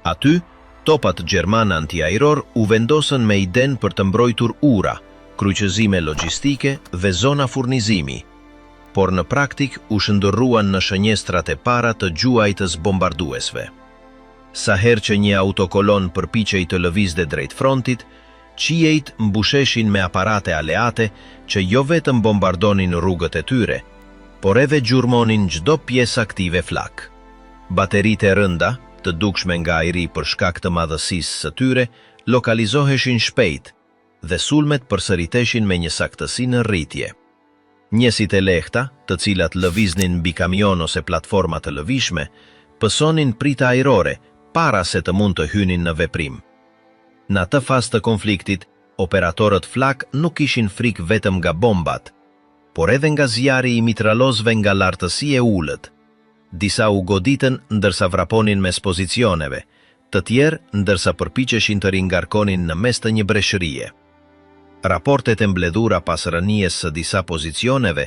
Aty, topat gjerman anti-ajror u vendosën me iden për të mbrojtur ura, kryqëzime logjistike dhe zona furnizimi, por në praktik u shndërruan në shënjestrat e para të gjuajtës bombarduesve. Sa herë që një autokolon përpiqej të lëvizte drejt frontit, qiejt mbusheshin me aparate aleate që jo vetëm bombardonin rrugët e tyre, por edhe gjurmonin çdo pjesë aktive flak. Bateritë e rënda, të dukshme nga ajri për shkak të madhësisë së tyre, lokalizoheshin shpejt dhe sulmet përsëriteshin me një saktësi në rritje. Njësit e lehta, të cilat lëviznin mbi kamion ose platforma të lëvishme, pësonin prita ajrore para se të mund të hynin në veprim. Në atë fazë të konfliktit, operatorët flak nuk ishin frikë vetëm nga bombat, por edhe nga zjarri i mitralozve nga lartësi e ullët. Disa u goditën ndërsa vraponin mes pozicioneve, të tjerë ndërsa përpiqeshin të ringarkonin në mes të një breshërie. Raportet e mbledhura pas rënies së disa pozicioneve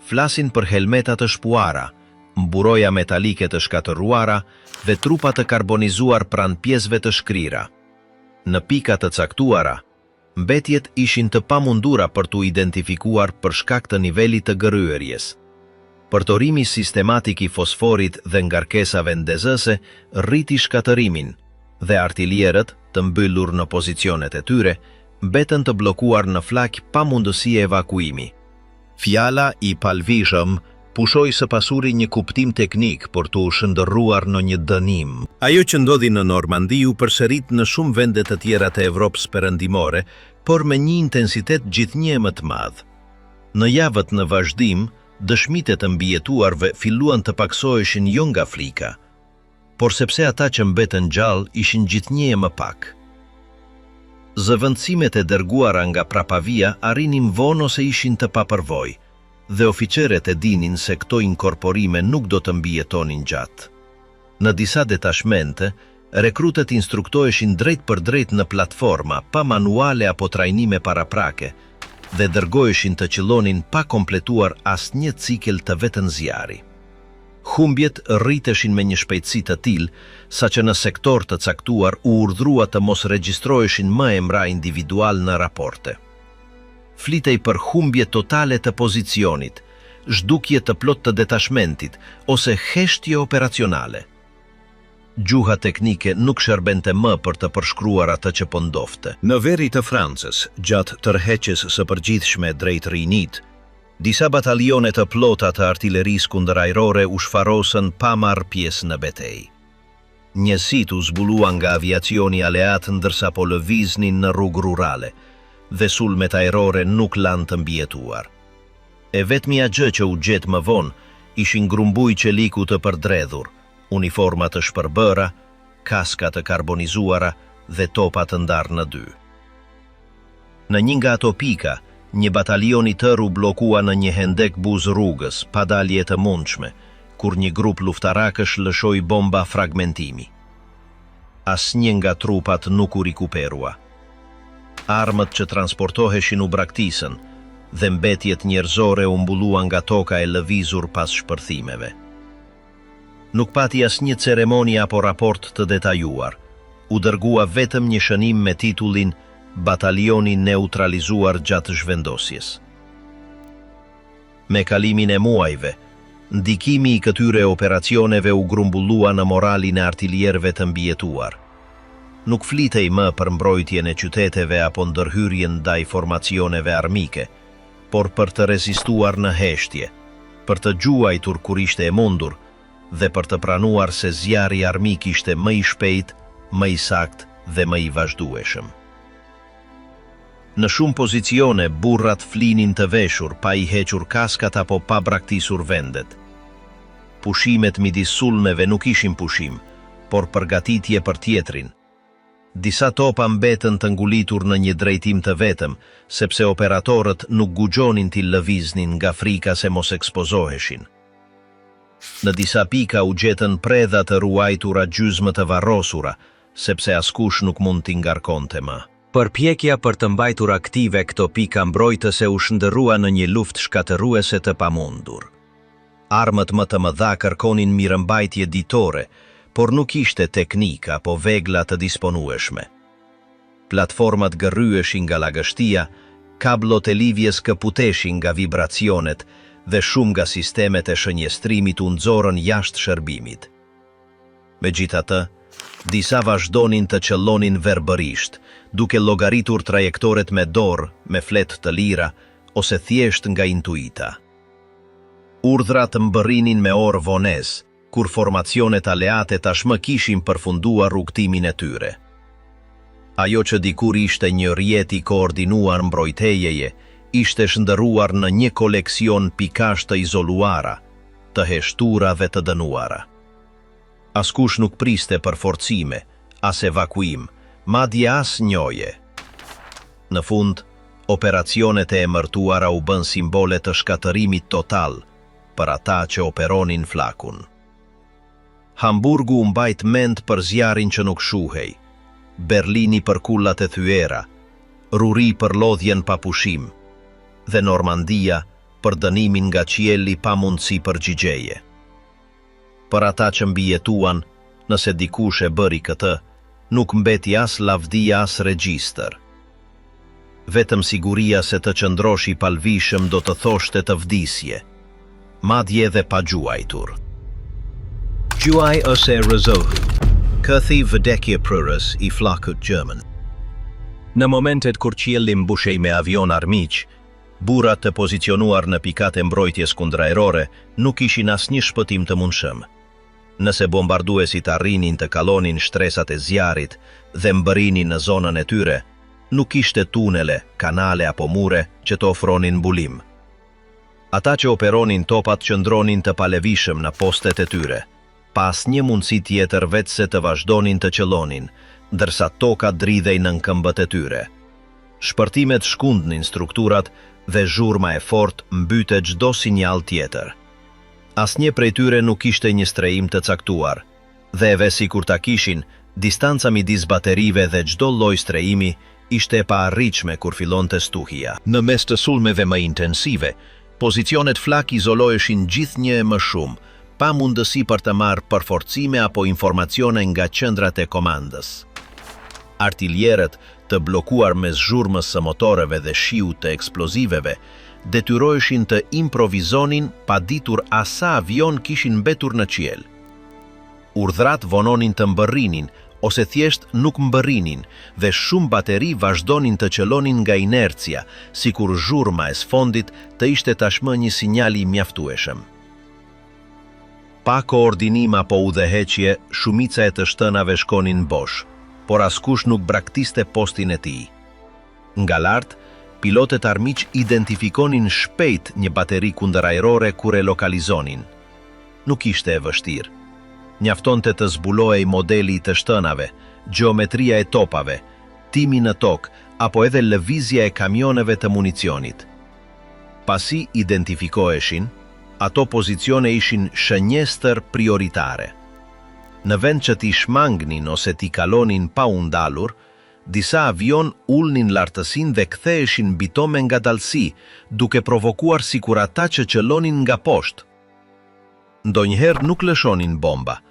flasin për helmeta të shpuara, mburoja metalike të shkatëruara dhe trupa të karbonizuar pranë pjesëve të shkrira. Në pika të caktuara, mbetjet ishin të pamundura për t'u identifikuar për shkak të nivelit të gërryerjes. Përtorimi sistematik i fosforit dhe ngarkesave ndezëse rriti shkatërimin dhe artilierët, të mbyllur në pozicionet e tyre, mbetën të blokuar në flak pa mundësi e evakuimi. Fjala i palvishëm pushoi së pasuri një kuptim teknik për të u shndërruar në një dënim. Ajo që ndodhi në Normandi u përsërit në shumë vende të tjera të Evropës perëndimore, por me një intensitet gjithnjë më të madh. Në javët në vazhdim, dëshmitë të mbijetuarve filluan të paksoheshin jo nga frika, por sepse ata që mbetën gjallë ishin gjithnjë më pak. Zëvendësimet e dërguara nga prapavia arrinin vonë ose ishin të papërvojë, dhe oficerët e dinin se këto inkorporime nuk do të mbijetonin gjatë. Në disa detashmente, rekrutët instruktoheshin drejt për drejt në platforma, pa manuale apo trajnime paraprake, dhe dërgoheshin të qëllonin pa kompletuar asnjë cikël të vetën zjarri. Humbjet rriteshin me një shpejtësi të tillë, saqë në sektor të caktuar u urdhrua të mos regjistroheshin më emra individual në raporte. Flitej për humbje totale të pozicionit, zhdukje të plot të detashmentit ose heshtje operacionale. Gjuha teknike nuk shërbente më për të përshkruar atë që po ndodhte. Në veri të Francës, gjatë tërheqjes së përgjithshme drejt Rinit, disa batalione të plota të artillerisë kundërajrore u shfarosën pa marrë pjesë në betejë. Njësit u zbuluan nga aviacioni aleat ndërsa po lëviznin në rrugë rurale, dhe sulmet ajrore nuk lanë të mbijetuar. E vetmja gjë që u gjetë më vonë ishin grumbuj qeliku të përdredhur, uniforma të shpërbëra, kaska të karbonizuara dhe topa të ndarë në dy. Në një nga ato pika, një batalion i tërë u blokua në një hendek buz rrugës, pa dalje të mundshme, kur një grup luftarakësh lëshoi bomba fragmentimi. Asnjë nga trupat nuk u rikuperua. Armët që transportoheshin u braktisën dhe mbetjet njerëzore u mbuluan nga toka e lëvizur pas shpërthimeve. Nuk pati asnjë ceremoni apo raport të detajuar. U dërgua vetëm një shënim me titullin Batalioni neutralizuar gjatë zhvendosjes. Me kalimin e muajve, ndikimi i këtyre operacioneve u grumbullua në moralin e artilierëve të mbijetuar. Nuk flitej më për mbrojtjen e qyteteve apo ndërhyrjen ndaj formacioneve armike, por për të rezistuar në heshtje, për të gjuajtur kur ishte e mundur dhe për të pranuar se zjarri armik ishte më i shpejt, më i sakt dhe më i vazhdueshëm. Në shumë pozicione, burrat flinin të veshur, pa i hequr kaskat apo pa braktisur vendet. Pushimet midis sulmeve nuk ishin pushim, por përgatitje për tjetrin. Disa topa mbetën të ngulitur në një drejtim të vetëm, sepse operatorët nuk guxonin t'i lëviznin nga frika se mos ekspozoheshin. Në disa pika u gjetën predha të ruajtura gjysmë të varrosura, sepse askush nuk mund t'i ngarkonte më. Përpjekja për të mbajtur aktive këto pika mbrojtëse u shndërrua në një luftë shkatëruese të pamundur. Armët më të mëdha kërkonin mirëmbajtje ditore, por nuk ishte teknika apo vegla të disponueshme. Platformat gërryeshin nga lagështia, kablot e lidhjes këputeshin nga vibracionet dhe shumë nga sistemet e shënjestrimit u nxorën jashtë shërbimit. Megjithatë, disa vazhdonin të qëllonin verbërisht, duke llogaritur trajektoret me dorë, me fletë të lira, ose thjesht nga intuita. Urdhrat mbërrinin me orë vones, kur formacionet aleate tashmë kishin përfunduar rrugtimin e tyre. Ajo që dikur ishte një rjet i koordinuar mbrojtjeje, ishte shndërruar në një koleksion pikash të izoluara, të heshtura dhe të dënuara. Askush nuk priste për forcime, as evakuim, madje as njoje. Në fund, operacionet e emërtuara u bën simbole të shkatërimit total për ata që operonin flakun. Hamburgu u mbajt mend për zjarin që nuk shuhej, Berlini për kullat e thyera, Ruri për lodhjen pa pushim, dhe Normandia për dënimin nga qielli pa mundësi për gjigjeje. Për ata që mbijetuan, nëse dikush e bëri këtë, nuk mbeti as lavdia as regjistër. Vetëm siguria se të qëndrosh i palvishëm do të thoshte të vdisje, madje edhe pa gjuajtur. Gjuaj ose rëzohu, këthi vdekje prurës i flakut Gjerman. Në momentet kur qielli mbushej me avion armiq, burrat të pozicionuar në pikat e mbrojtjes kundërajrore nuk ishin asnjë shpëtim të mundshëm. Nëse bombarduesit arrinin të kalonin shtresat e zjarit dhe mbërrinin në zonën e tyre, nuk ishte tunele, kanale apo mure që të ofronin mbulim. Ata që operonin topat qëndronin të palevishëm në postet e tyre, pas një mundësi tjetër vetë se të vazhdonin të qëllonin, ndërsa toka dridhej në këmbët e tyre. Shpërtimet shkundnin strukturat dhe zhurma e fortë mbyte çdo sinjal tjetër. Asnjë prej tyre nuk ishte një strehim të caktuar, dhe edhe sikur ta kishin, distanca midis baterive dhe çdo lloj strehimi ishte e paarritshme kur fillonte stuhia. Në mes të sulmeve më intensive, pozicionet flak izoloheshin gjithnjë e më shumë, pa mundësi për të marrë përforcime apo informacione nga qendrat e komandës. Artiljerët, të blokuar mes zhurmës së motoreve dhe shiut të eksploziveve, detyroheshin të improvizonin pa ditur asa avion kishin mbetur në qiell. Urdhrat vononin të mbërrinin, ose thjesht nuk mbërrinin, dhe shumë bateri vazhdonin të qëllonin nga inercia, sikur zhurma e sfondit të ishte tashmë një sinjal i mjaftueshëm. Pa koordinim apo udhëheqje, shumica e të shtënave shkonin bosh, por askush nuk braktiste postin e tij. Nga lart, pilotet armiq identifikonin shpejt një bateri kundërajrore kur e lokalizonin. Nuk ishte e vështirë. Mjaftonte të zbulohej modeli i të shtënave, gjeometria e topave, timi në tokë, apo edhe lëvizja e kamioneve të municionit. Pasi identifikoheshin, ato pozicione ishin shënjestër prioritare. Në vend që t'i shmangnin ose t'i kalonin pa u ndalur, disa avion ulnin lartësinë dhe ktheheshin mbi to me ngadalësi, duke provokuar sikur ata që qëllonin nga poshtë. Ndonjëherë nuk lëshonin bomba,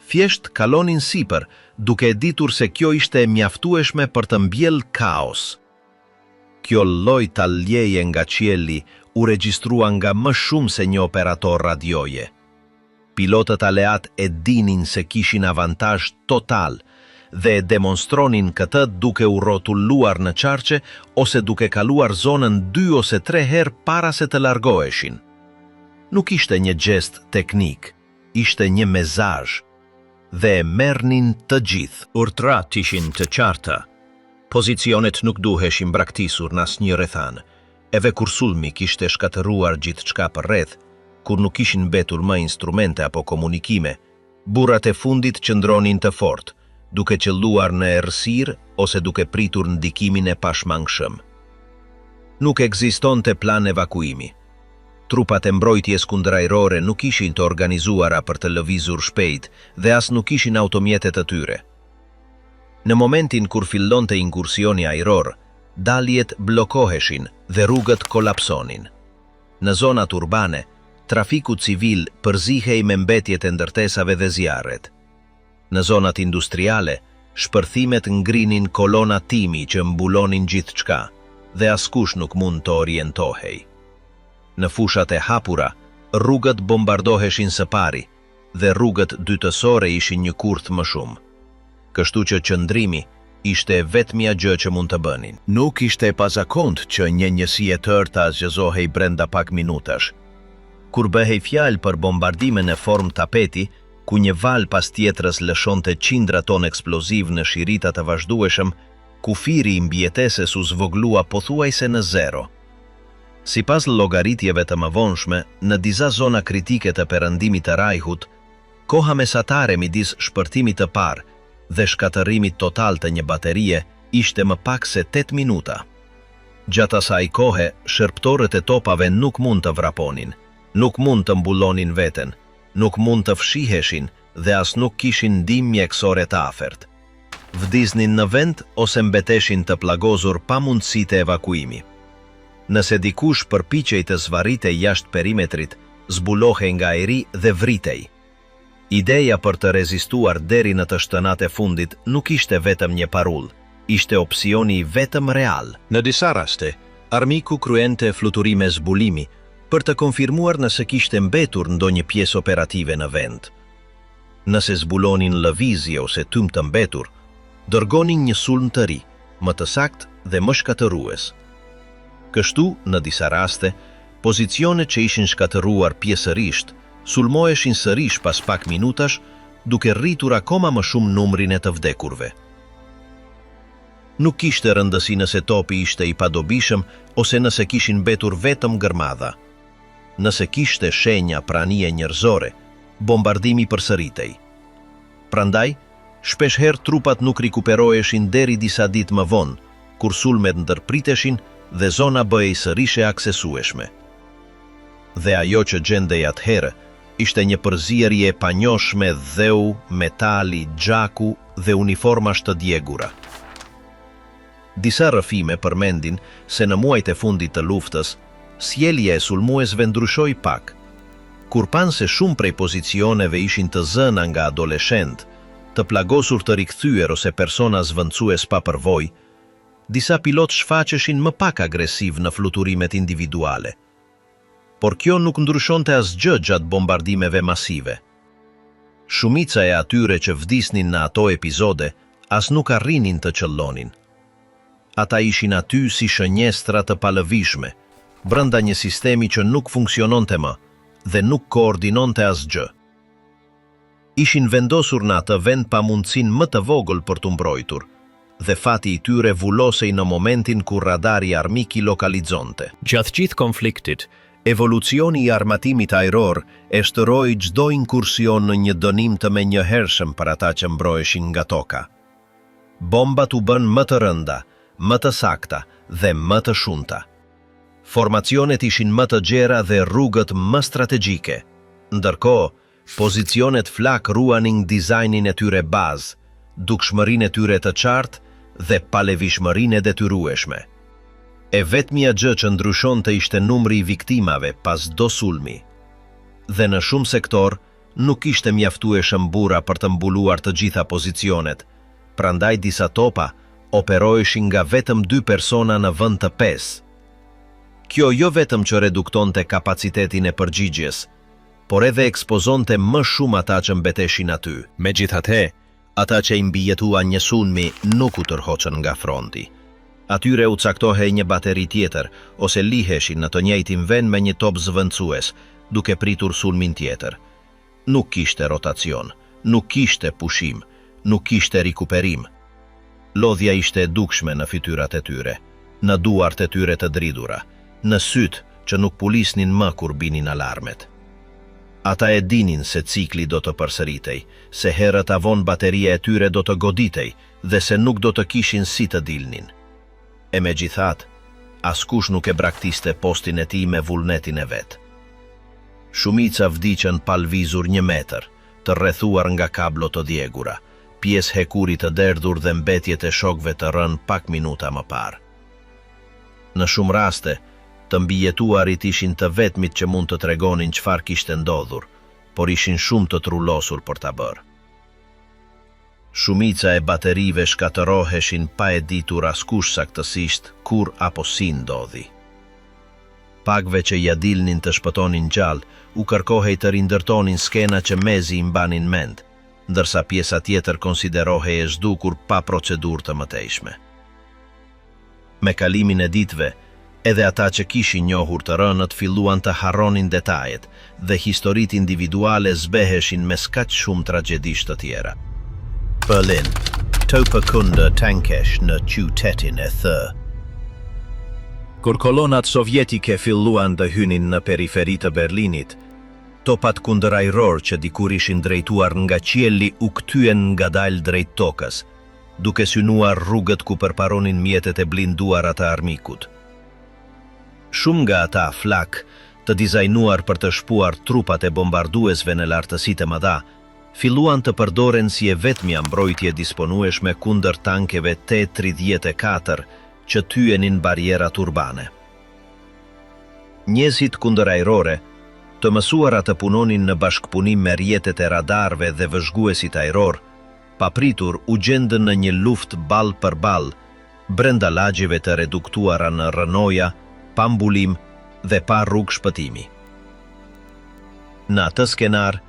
thjesht kalonin sipër, duke ditur se kjo ishte e mjaftueshme për të mbjellë kaos. Kjo lloj taljeje nga qielli u regjistrua nga më shumë se një operator radioje. Pilotët aleat e dinin se kishin avantazh total dhe demonstronin këtë duke u rrotulluar në qarqe ose duke kaluar zonën 2 ose 3 herë para se të largoheshin. Nuk ishte një gest teknik, ishte një mezazh, dhe e merrnin të gjithë. Urtrat ishin të qarta. Pozicionet nuk duheshin braktisur në asnjë rrethan. Eve kur sulmi kishte shkatëruar gjithçka përreth, kur nuk ishin mbetur më instrumente apo komunikime, burrat e fundit qëndronin të fortë, duke qelluar në errësirë ose duke pritur ndikimin e pashmangshëm. Nuk ekzistonte plan evakuimi. Trupat e mbrojtjes kundërajrore nuk ishin të organizuara për të lëvizur shpejt dhe as nuk ishin automjetet të tyre. Në momentin kur fillonte inkursioni ajror, daljet blokoheshin dhe rrugët kolapsonin. Në zonat urbane, trafiku civil përzihej me mbetjet e ndërtesave dhe zjarret. Në zonat industriale, shpërthimet ngrinin kolona timi që mbulonin gjithçka dhe askush nuk mund të orientohej. Në fushat e hapura, rrugët bombardoheshin së pari dhe rrugët dytësore ishin një kurth më shumë. Kështu që qëndrimi ishte vetmja gjë që mund të bënin. Nuk ishte pazakont që një njësi e tërë të zgjezohej brenda pak minutash. Kur bëhej fjalë për bombardime në formë tapeti, ku një val pas tjetrës lëshonte qindra ton eksploziv në shirita të vazhdueshëm, kufiri i mbieteses u zvoglua pothuajse në zero. Sipas llogaritjeve të mëvonshme, në disa zona kritike të perëndimit të Rajhut, koha mesatare midis shpërtimit të parë dhe shkatërimit total të një baterie ishte më pak se 8 minuta. Gjatë asaj kohe, shërptorët e topave nuk mund të vraponin, nuk mund të mbullonin veten, nuk mund të fshiheshin dhe as nuk kishin ndihmë mjekësore të afert. Vdisnin në vend ose mbeteshin të plagosur pa mundësi të evakuimi. Nëse dikush përpiqej të zvarritej jashtë perimetrit, zbulohej nga ajri dhe vritej. Ideja për të rezistuar deri në të shtënat e fundit nuk ishte vetëm një parull, ishte opsioni vetëm real. Në disa raste, armiku kryente fluturime zbulimi për të konfirmuar nëse kishte mbetur ndonjë pjesë operative në vend. Nëse zbulonin lëvizje ose tym të mbetur, dërgonin një sulm të ri, më të saktë dhe më shkatërues. Kështu, në disa raste, pozicionet që ishin shkatëruar pjesërisht sulmoheshin sërish pas pak minutash, duke rritur akoma më shumë numrin e të vdekurve. Nuk kishte rëndësi nëse topi ishte i padobishëm ose nëse kishin mbetur vetëm gërmadha. Nëse kishte shenja pranie njerëzore, bombardimi përsëritej. Prandaj, shpeshherë trupat nuk rikuperoheshin deri disa ditë më vonë, kur sulmet ndërpriteshin dhe zona bëhej sërish e aksesueshme. Dhe ajo që gjendej atëherë ishte një përzierje e panjohshme dheu, metali, gjaku dhe uniformash të djegura. Disa rrëfime përmendin se në muajt e fundit të luftës, sjellja e sulmuesve ndryshoi pak. Kur pan se shumë prej pozicioneve ishin të zëna nga adoleshent, të plagosur të rikthyer ose persona zvendësues pa përvojë, disa pilot shfaqeshin më pak agresiv në fluturimet individuale. Por kjo nuk ndryshonte asgjë gjatë bombardimeve masive. Shumica e atyre që vdisnin në ato epizode as nuk arrinin të qëllonin. Ata ishin aty si shënjestra të palëvishme, brenda një sistemi që nuk funksiononte më dhe nuk koordinonte asgjë. Ishin vendosur në atë vend pa mundësin më të vogël për të mbrojtur, dhe fati i tyre vulosej në momentin kur radari armik i lokalizonte. Gjatë gjithë konfliktit, evolucioni i armatimit ajror e shtëroi çdo inkursion në një dënim të menjëhershëm për ata që mbroheshin nga toka. Bombat u bën më të rënda, më të sakta dhe më të shumta. Formacionet ishin më të gjera dhe rrugët më strategjike. Ndërkohë, pozicionet flak ruanin dizajnin e tyre bazë, dukshmërinë e tyre të qartë dhe palevishmërinë e detyrueshme. E vetmja gjë që ndryshonte ishte numri i viktimave pas çdo sulmi. Dhe në shumë sektor nuk ishte mjaftueshëm burra për të mbuluar të gjitha pozicionet, prandaj disa topa operoheshin nga vetëm 2 persona në vend të 5. Kjo jo vetëm që reduktonte kapacitetin e përgjigjes, por edhe ekspozonte më shumë ata që mbeteshin aty. Megjithatë, Ata që i mbijetuan një sulmi nuk u tërhoqën nga fronti. Atyre u caktohej një bateri tjetër, ose liheshin në të njëjtin vend me një top zëvendësues, duke pritur sulmin tjetër. Nuk kishte rotacion, nuk kishte pushim, nuk kishte rikuperim. Lodhja ishte e dukshme në fytyrat e tyre, në duart e tyre të dridhura, në syt që nuk pulisnin më kur binin alarmet. Ata e dinin se cikli do të përsëritej, se herët avon bateria e tyre do të goditej dhe se nuk do të kishin si të dilnin. E megjithatë, askush nuk e braktiste postin e tij me vullnetin e vet. Shumica vdiqën pa lvizur 1 metër, të rrethuar nga kablo të djegura, pjesë hekuri të derdhur dhe mbetjet e shokëve të rënë pak minuta më parë. Në shumë raste, të mbijetuarit ishin të vetmit që mund të tregonin çfarë kishte ndodhur, por ishin shumë të trullosur për ta bërë. Shumica e baterive shkatëroheshin pa e ditur askush saktësisht kur apo si ndodhi. Pakve që ja dilnin të shpëtonin gjallë, u kërkohej të rindërtonin skena që mezi i mbanin mend, ndërsa pjesa tjetër konsiderohej e zhdukur pa procedurë të mëtejshme. Me kalimin e ditëve, edhe ata që kishin njohur të rënët filluan të harronin detajet dhe historitë individuale zbeheshin me kaq shumë tragjedish të tjera. Berlin, topa kundër tankesh në qytetin e thë. Kur kolonat sovjetike filluan të hynin në periferi të Berlinit, topat kundërajror që dikur ishin drejtuar nga qielli u kthyen ngadalë drejt tokës, duke synuar rrugët ku përparonin mjetet e blinduara të armikut. Shumë nga ata flak, të dizajnuar për të shpuar trupat e bombarduesve në lartësitë e mëdha, filluan të përdoren si e vetmja mbrojtje disponueshme kundër tankeve T-34 që thyenin barierat urbane. Njerëzit kundërajrore, të mësuara të punonin në bashkëpunim me rrjetet e radarëve dhe vëzhguesit ajror, papritur u gjendën në një luftë ball për ball, brenda lagjive të reduktuara në rënoja, pa mbulim dhe pa rrugë shpëtimi. Në atë skenar,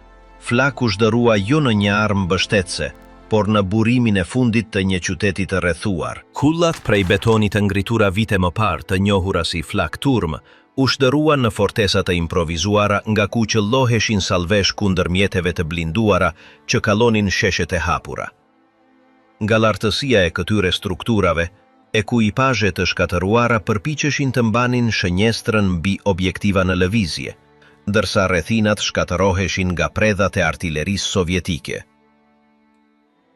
flak u zhdërua jo në një armë mbështetëse, por në burimin e fundit të një qyteti të rrethuar. Kullat prej betonit të ngritura vite më parë, të njohura si flak turm, u zhdëruan në fortesa të improvizuara nga ku qëlloheshin salvesh kundër mjeteve të blinduara që kallonin sheshet e hapura. Nga lartësia e këtyre strukturave, ekuipazhe të shkatëruara përpiqeshin të mbanin shënjestrën mbi objektiva në lëvizje, ndërsa rrethinat shkatëroheshin nga predhat e artillerisë sovjetike.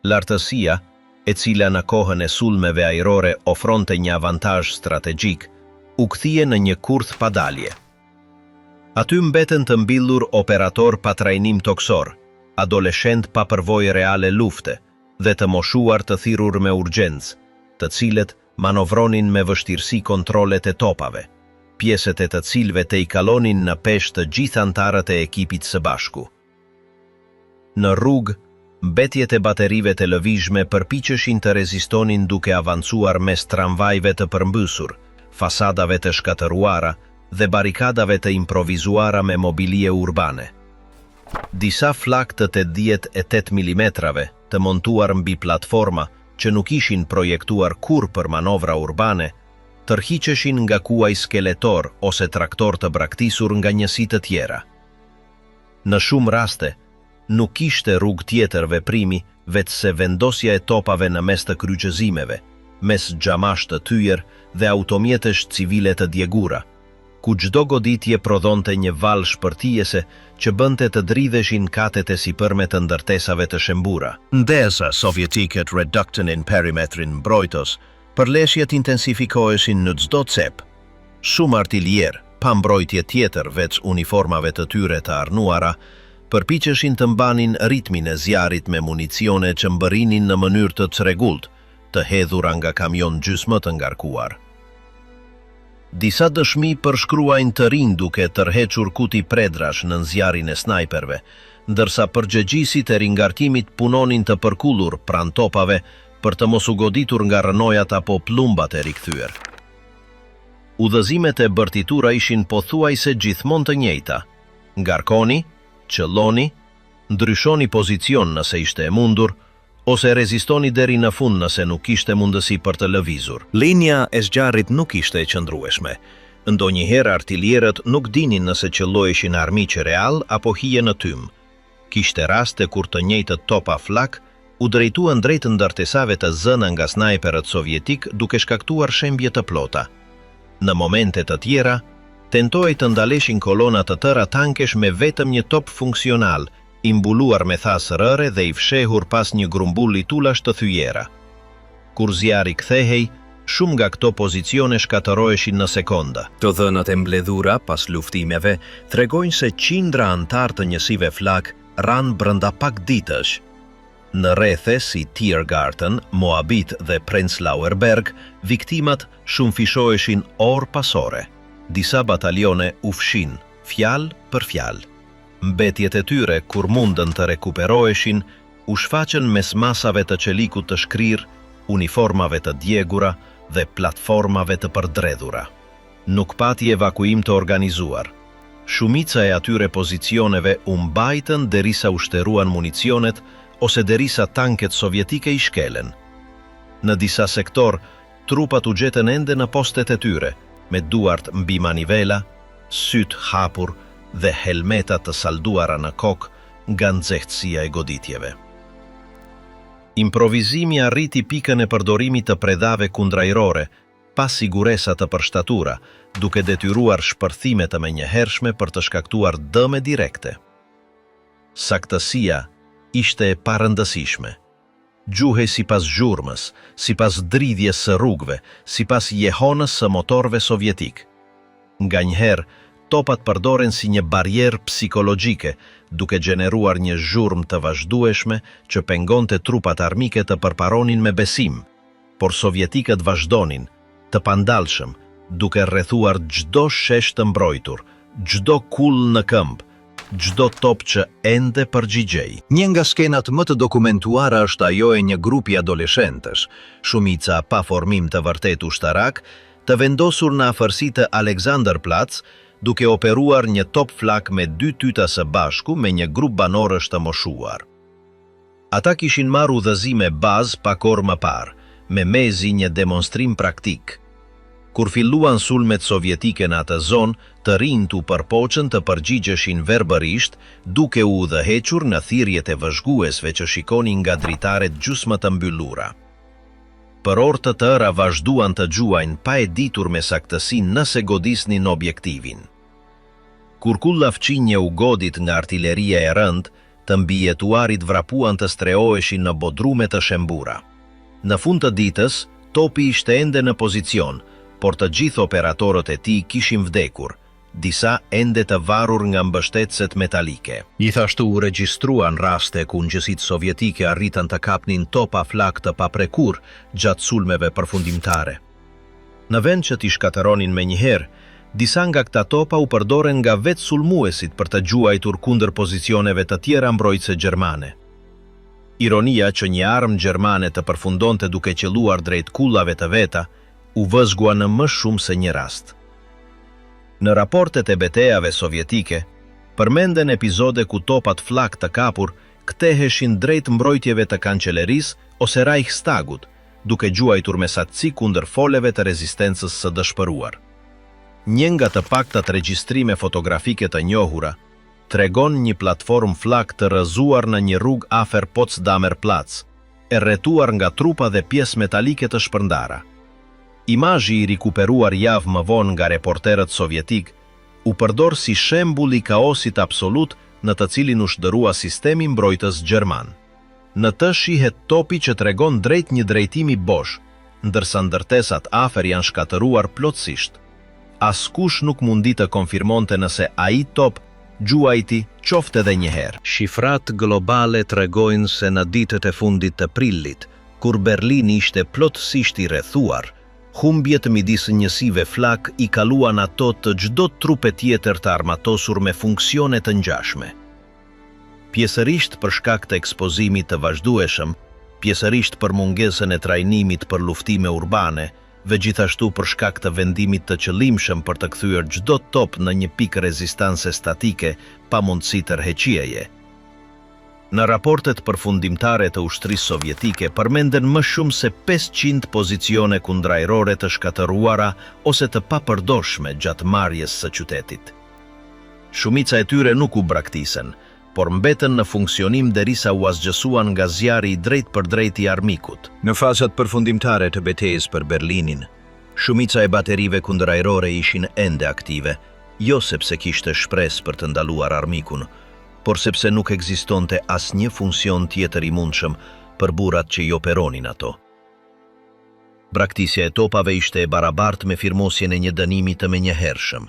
Lartësia, e cila në kohën e sulmeve ajrore ofronte një avantazh strategjik, u kthie në një kurth pa dalje. Aty mbeten të mbyllur operator pa trajnim toksor, adoleshent pa përvojë reale lufte dhe të moshuar të thirrur me urgjencë, të cilët manovronin me vështirësi kontrolet e topave, pjesët e të cilëve të i kalonin në peshë të gjithë antarët e ekipit së bashku. Në rrugë, mbetjet e baterive të lëvizshme përpiqeshin të rezistonin duke avancuar mes tramvajve të përmbysur, fasadave të shkatëruara dhe barikadave të improvizuara me mobilie urbane. Disa flak të 88 mm të montuar mbi platforma që nuk ishin projektuar kur për manovra urbane, tërhiqeshin nga kuaj skeletor ose traktor të braktisur nga njësi të tjera. Në shumë raste, nuk ishte rrugë tjetër veprimi vetëse vendosja e topave në mes të kryqëzimeve, mes xhamash të thyer dhe automjetesh civile të djegura, ku çdo goditje prodhonte një valë shpërtijese që bënte të dridheshin katet e sipërme të ndërtesave të shembura. Ndërsa sovjetikët reduktonin perimetrin mbrojtës, përleshjet intensifikoheshin në çdo cep. Shumë artiljer, pa mbrojtje tjetër veç uniformave të tyre të arnuara, përpiqeshin të mbanin ritmin e zjarit me municione që mbërrinin në mënyrë të çrregullt, të hedhura nga kamion gjysmë të ngarkuar. Disa dëshmi përshkruajnë të rinj duke tërhequr kuti predrash në zjarin e snajperve, ndërsa përgjegjisit e ringarkimit punonin të përkullur pranë topave për të mos u goditur nga rënojat apo plumbat e rikthyer. Udhëzimet e bërtitura ishin pothuajse gjithmonë të njëjta. Ngarkoni, qëlloni, ndryshoni pozicion nëse ishte e mundur, ose rezistoni deri në fund nëse nuk kishte mundësi për të lëvizur. Linja e zgjarrit nuk ishte e qëndrueshme. Ndonjëherë artilierët nuk dinin nëse qëlloheshin armiqë real apo hije në tym. Kishte raste kur të njëjtët topa flak u drejtuan drejt ndërtesave të zëna nga snajperët sovjetik duke shkaktuar shembje të plota. Në momente të tjera, tentohej të ndaleshin kolona të tëra tankesh me vetëm një top funksional, i mbuluar me thasë rëre dhe i fshehur pas një grumbulli tullash të thyjera. Kur zjarri kthehej, shumë nga këto pozicione shkatëroheshin në sekonda. Të dhënat e mbledhura pas luftimeve tregojnë se qindra antar të njësive flak ranë brënda pak ditësh. Në rrethe si Tiergarten, Moabit dhe Prenzlauer Berg, viktimat shumë fishoheshin orë pas ore. Disa batalione u fshin, fjalë për fjalë. Mbetjet e tyre, kur mundën të rekuperoheshin, u shfaqen mes masave të qelikut të shkrir, uniformave të djegura dhe platformave të përdredhura. Nuk pati evakuim të organizuar. Shumica e atyre pozicioneve u mbajtën derisa u shteruan municionet ose derisa tanket sovjetike i shkelen. Në disa sektor, trupat u gjetën ende në postet e tyre, me duart mbi manivela, syt hapur dhe helmeta të salduara në kokë nga nxehtësia e goditjeve. Improvizimi arriti pikën e përdorimit të predhave kundrajrore, pa siguresa të përshtatura, duke detyruar shpërthime të menjëhershme për të shkaktuar dëme direkte. Saktësia ishte e parëndësishme. Gjuhej sipas zhurmës, sipas dridhjes së rrugëve, sipas jehonës së motorëve sovjetik. Nganjëherë, topat përdoren si një barierë psikologjike, duke gjeneruar një zhurmë të vazhdueshme që pengonte trupat armike të përparonin me besim, por sovjetikët vazhdonin, të pandalshëm, duke rrethuar çdo shesh të mbrojtur, çdo kull në këmbë, çdo top që ende përgjigjej. Një nga skenat më të dokumentuara është ajo e një grupi adoleshentësh, shumica pa formim të vërtet ushtarak, të vendosur në afërsi të Alexanderplatz, duke operuar një top flak me 2 tyta së bashku me një grup banorësh të moshuar. Ata kishin marrë udhëzime bazë pak orë më parë, me mezi një demonstrim praktik. Kur filluan sulmet sovjetike në atë zonë, të rinjt u përpoqën të përgjigjeshin verbërisht, duke u udhëhequr në thirrjet e vëzhguesve që shikonin nga dritaret gjysmë të mbyllura. Për orë të tëra vazhduan të gjuajnë pa e ditur me saktësi nëse godisnin objektivin. Kur kulla fqinje u godit nga artilleria e rënd, të mbijetuarit vrapuan të strehoheshin në bodrume të shembura. Në fund të ditës, topi ishte ende në pozicion, por të gjithë operatorët e tij kishin vdekur, disa ende të varur nga mbështetëset metalike. Gjithashtu u regjistruan raste ku njësitë sovjetike arritën të kapnin topa flak të paprekur gjatë sulmeve përfundimtare. Në vend që t'i shkatëronin menjëherë, disa nga këta topa u përdoren nga vetë sulmuesit për të gjuajtur kundër pozicioneve të tjera mbrojtëse gjermane. Ironia që një armë gjermane të përfundonte duke qelluar drejt kullave të veta, u vëzgua në më shumë se një rast. Në raportet e betejave sovjetike, përmenden epizode ku topat flak të kapur ktheheshin drejt mbrojtjeve të kançelerisë ose Reichstagut, duke gjuajtur me saktësi kundër foleve të rezistencës së dëshpëruar. Një nga të paktat regjistrime fotografike të njohura tregon një platform flak të rrëzuar në një rrugë afër Potsdamer Platz, e rrethuar nga trupa dhe pjesë metalike të shpërndara. Imazhi i rikuperuar javë më vonë nga reporterët sovjetik u përdor si shembull i kaosit absolut në të cilin u shndërua sistemi mbrojtës gjerman. Në të shihet topi që tregon drejt një drejtimi bosh, ndërsa ndërtesat afër janë shkatëruar plotësisht. Askush nuk mundi të konfirmonte nëse ai top gjuajti qofte edhe një herë. Shifrat globale tregojnë se në ditët e fundit të prillit, kur Berlin ishte plotësisht i rrethuar, humbjet midis njësive flak i kaluan ato të çdo trupe tjetër të armatosur me funksione të ngjashme. Pjesërisht për shkak të ekspozimit të vazhdueshëm, pjesërisht për mungesën e trajnimit për luftime urbane, dhe gjithashtu për shkak të vendimit të qëllimshëm për të kthyer çdo top në një pikë rezistance statike pa mundësi tërheqjeje. Në raportet përfundimtare të ushtrisë sovjetike përmenden më shumë se 500 pozicione kundrajrore të shkatëruara ose të papërdorshme gjatë marrjes së qytetit. Shumica e tyre nuk u braktisen, por mbetën në funksionim derisa u asgjësuan nga zjarri i drejt për drejt i armikut. Në fazat përfundimtare të betejës për Berlinin, shumica e baterive kundërajrore ishin ende aktive, jo sepse kishte shpresë për të ndaluar armikun, por sepse nuk ekzistonte asnjë funksion tjetër i mundshëm për burrat që i operonin ato. Braktisja e topave ishte e barabartë me firmosjen e një dënimi të menjëhershëm.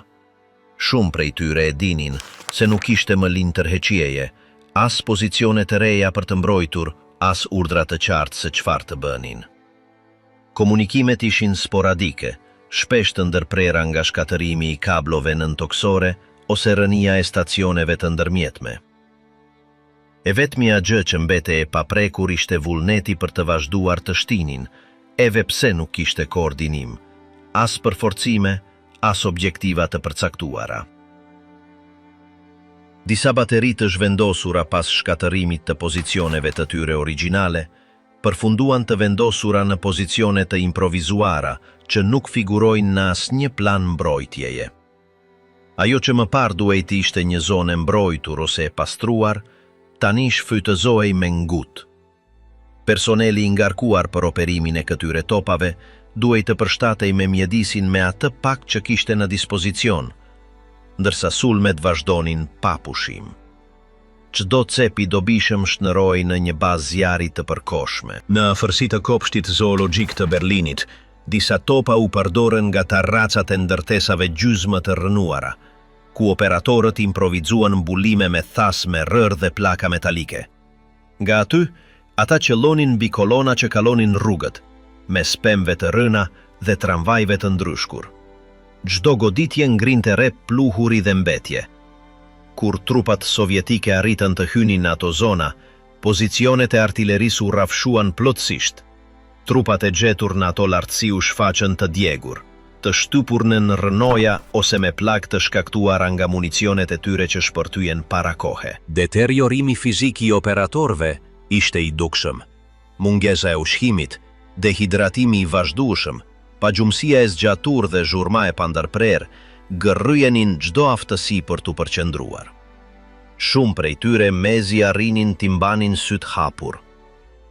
Shumë prej tyre e dinin se nuk ishte më linjë tërheqjeje, as pozicione të reja për të mbrojtur, as urdhra të qartë se çfarë të bënin. Komunikimet ishin sporadike, shpesh të ndërprera nga shkatërimi i kablove nëntoksore ose rënia e stacioneve të ndërmjetme. E vetmja gjë që mbete e paprekur ishte vullneti për të vazhduar të shtinin, eve pse nuk kishte koordinim, as përforcime, as objektiva të përcaktuara. Disa bateri të zhvendosura pas shkatërimit të pozicioneve të tyre origjinale, përfunduan të vendosura në pozicione të improvizuara që nuk figurojnë në asnjë plan mbrojtjeje. Ajo që më parë duhet ishte një zonë mbrojtur ose e pastruar, tani shfrytëzohej me ngut. Personeli i ngarkuar për operimin e këtyre topave duhet të përshtatej me mjedisin me atë pak që kishte në dispozicion, ndërsa sulmet vazhdonin pa pushim. Çdo cep i dobishëm shndëroi në një bazë zjarri të përkohshme. Në afërsi të kopshtit zoologjik të Berlinit, disa topa u përdorën nga tarracat e ndërtesave gjysmë të rënuara, ku operatorët improvizuan mbulime me thas me rër dhe plaka metalike. Nga aty, ata qëllonin mbi kolona që kalonin rrugët, me spemve të rëna dhe tramvajve të ndryshkur. Çdo goditje ngrinte re pluhuri dhe mbetje. Kur trupat sovjetike arritën të hynin në ato zona, pozicionet e artillerisë u rrafshuan plotësisht. Trupat e gjetur në ato lartësi u shfaqën të djegur, të shtypur në rënoja ose me plak të shkaktuara nga municionet e tyre që shpërtyen para kohe. Deteriorimi fizik i operatorëve ishte i dukshëm. Mungesa e ushqimit, dehidratimi i vazhdueshëm, pagjumësia e zgjatur dhe zhurma e pandërprer gërryenin çdo aftësi për t'u përqendruar. Shumë prej tyre mezi arrinin t'i mbanin syt hapur.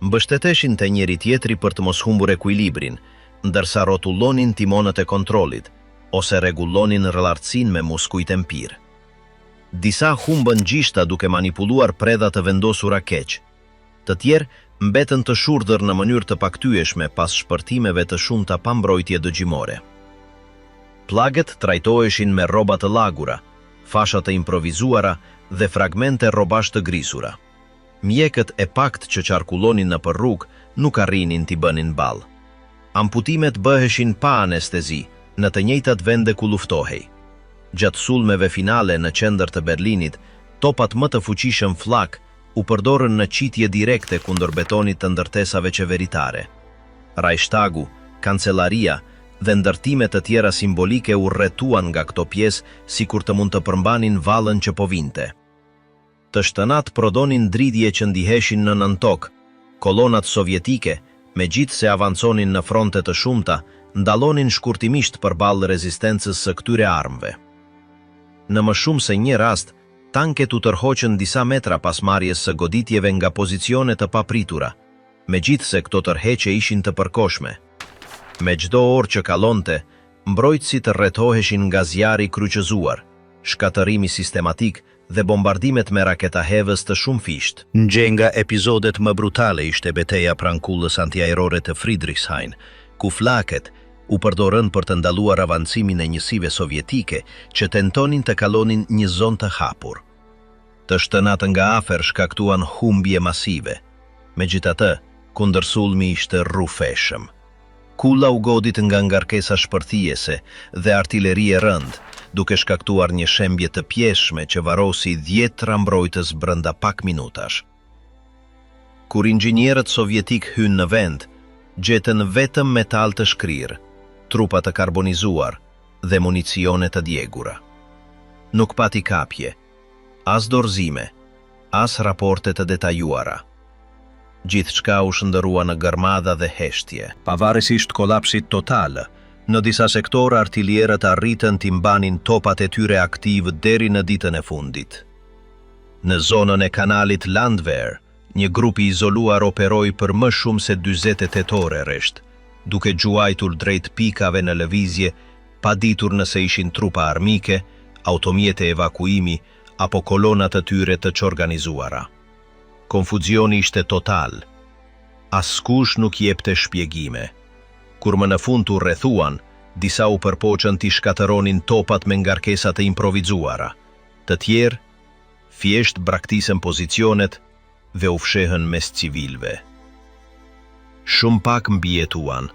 Mbështeteshin të njëri tjetri për të mos humbur ekuilibrin, ndërsa rrotullonin timonët e kontrollit, ose rregullonin rrëlartësinë me muskujt empir. Disa humbën gjishta duke manipuluar predha të vendosura keq. Të tjerë mbetën të shurdhër në mënyrë të paktyeshme pas shpërtimeve të shumta pa mbrojtje dëgjimore. Plaget trajtoheshin me rroba të lagura, fasha të improvizuara dhe fragmente rrobash të grisura. Mjekët e pakt që qarkullonin në për rrugë nuk arrinin t'i bënin ballë. Amputimet bëheshin pa anestezi në të njëjtat vende ku luftohej. Gjatë sulmeve finale në qendër të Berlinit, topat më të fuqishëm flak u përdorën në qitje direkte kundër betonit të ndërtesave qeveritare. Reichstagu, kancelaria dhe ndërtime të tjera simbolike u rretuan nga këto pjesë sikur të mund të përmbanin vallën që po vinte. Të shtënat prodonin dridhje që ndiheshin në nëntok. Kolonat sovjetike, megjithse avanconin në fronte të shumta, ndallonin shkurtimisht përballë rezistencës së këtyre armëve. Në më shumë se një rast, tanket u tërhoqën disa metra pas marrjes së goditjeve nga pozicione të papritura, megjithse këto tërheqje ishin të përkohshme. Me çdo orë që kallonte, mbrojtësit rretoheshin nga zjarri kryqëzuar, shkatërimi sistematik dhe bombardimet me raketa hevës të shumë fisht. Një nga episodet më brutale ishte beteja prankullës antiajrore të Friedrichshain, ku flaket u përdorën për të ndaluar avancimin e njësive sovjetike që tentonin të kalonin një zonë të hapur. Të shtënat nga afer shkaktuan humbje masive. Megjithatë, kundërsulmi ishte rrufeshëm. Kulla u godit nga ngarkesa shpërthijese dhe artillerie rënd, duke shkaktuar një shembje të pjeshme që varosi 10 mbrojtës brenda pak minutash. Kur inxhinierët sovjetik hynë në vend, gjetën vetëm metal të shkrirë, trupa të karbonizuar dhe municione të djegura. Nuk pati kapje, as dorëzime, as raporte të detajuara. Gjithçka u shndërrua në gërmadha dhe heshtje. Pavarësisht kolapsit total, në disa sektora artilierët arritën t'i mbanin topat e tyre aktiv deri në ditën e fundit. Në zonën e kanalit Landwehr, një grup i izoluar operoi për më shumë se 48 ore rresht, duke gjuajtur drejt pikave në lëvizje, pa ditur nëse ishin trupa armike, automjete evakuimi apo kolonat të tyre të çorganizuara. Konfuzioni ishte total. Askush nuk jepte shpjegime. Kur më në fund u rrethuan, disa u përpoqën t'i shkatëronin topat me ngarkesa të improvizuara. Të tjerë, thjesht braktisën pozicionet dhe u fshehën mes civilëve. Shumë pak mbijetuan.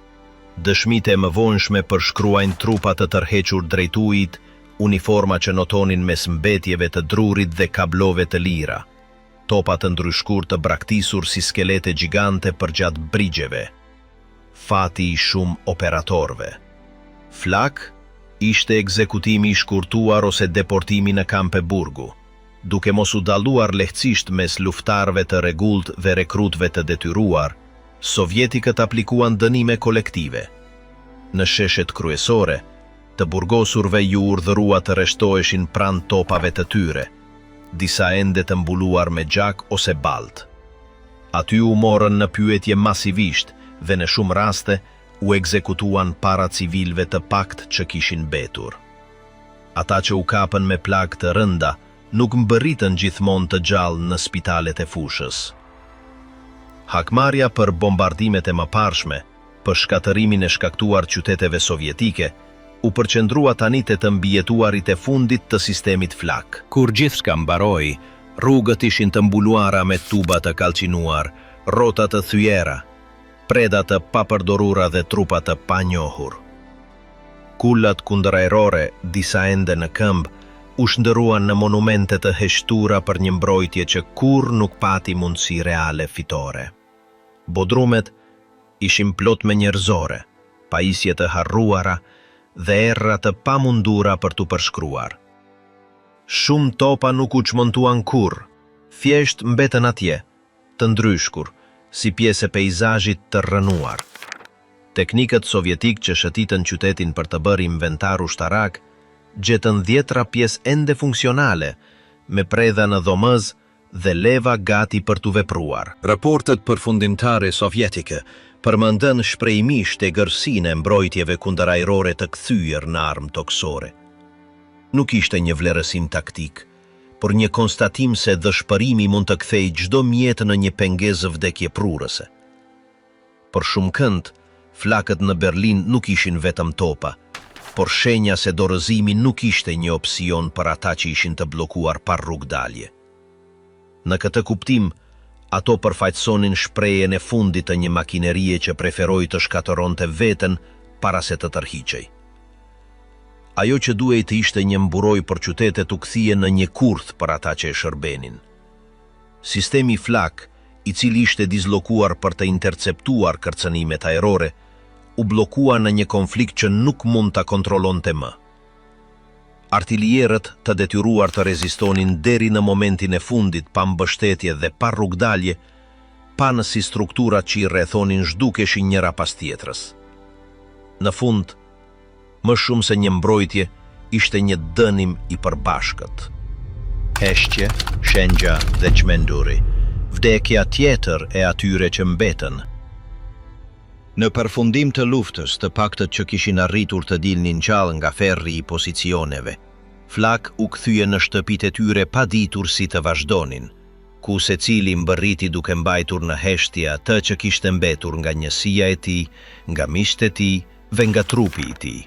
Dëshmitë e mëvonshme përshkruajnë trupa të tërhequr drejt ujit, uniforma që notonin mes mbetjeve të drurit dhe kablove të lira, topa të ndryshkur të braktisur si skelete gjigante përgjatë brigjeve. Fati i shumë operatorve. Flak ishte ekzekutimi i shkurtuar ose deportimi në kampe burgu, duke mos u dalluar lehtësisht mes luftarëve të rregullt dhe rekrutëve të detyruar. Sovjetikët aplikuan dënime kolektive. Në sheshet kryesore, të burgosurve ju urdhërua të rreshtoheshin pranë topave të tyre, disa ende të mbuluar me gjak ose balt. Aty u morën në pyetje masivisht dhe në shumë raste u ekzekutuan para civilëve të pakt që kishin betur. Ata që u kapën me plagë të rënda nuk mbërritën gjithmonë të gjallë në spitalet e fushës. Hakmarrja për bombardimet e mëparshme, për shkatërimin e shkaktuar qyteteve sovjetike, u përqendrua tani te të mbijetuarit e fundit të sistemit flak. Kur gjithçka mbaroi, rrugët ishin të mbuluara me tuba të kallcinuar, rrota të thyera, preda të papërdorura dhe trupa të panjohur. Kullat kundërajrore, disa ende në këmbë, u shndëruan në monumente të heshtura për një mbrojtje që kurrë nuk pati mundësi reale fitore. Bodrumet ishin plot me njerëzore, pajisje të harruara dhe erra të pamundura për t'u përshkruar. Shumë topa nuk u çmontuan kurrë, thjesht mbetën atje, të ndryshkur, si pjesë e peizazhit të rrënuar. Teknikët sovjetik që shëtitën qytetin për të bërë inventar ushtarak, gjetën 10 pjesë ende funksionale, me predha në dhomëz dhe leva gati për t'u vepruar. Raportet përfundimtare sovjetike përmendën shprehimisht egërsinë e mbrojtjeve kundërajrore të kthyer në armë toksore. Nuk ishte një vlerësim taktik, por një konstatim se dëshpërimi mund të kthejë çdo mjet në një pengezë vdekjeprurëse. Për shumë kënd, flakët në Berlin nuk ishin vetëm topa, por shenja se dorëzimi nuk ishte një opsion për ata që ishin të blokuar pa rrugdalje. Në këtë kuptim, ato përfaqësonin shprehjen e fundit të një makinerie që preferoi të shkatëronte veten para se të tërhiqej. Ajo që duhej të ishte një mburoj për qytetet u kthie në një kurth për ata që e shërbenin. Sistemi flak, i cili ishte dizlokuar për të interceptuar kërcënimet ajrore, u blokua në një konflikt që nuk mund ta kontrollonte më. Artilierët të detyruar të rezistonin deri në momentin e fundit pa mbështetje dhe pa rrugdalje, pa nësi strukturat që i rrethonin zhdukeshin njëra pas tjetrës. Në fund, më shumë se një mbrojtje, ishte një dënim i përbashkët. Heshtje, shenja dhe çmenduri, vdekja tjetër e atyre që mbetën. Në përfundim të luftës, të paktët që kishin arritur të dilnin gjallë nga ferri i pozicioneve, flak u kthye në shtëpitë e tyre pa ditur si të vazhdonin, ku secili mbërriti duke mbajtur në heshtje atë që kishte mbetur nga njësia e tij, nga miqtë e tij dhe nga trupi i tij.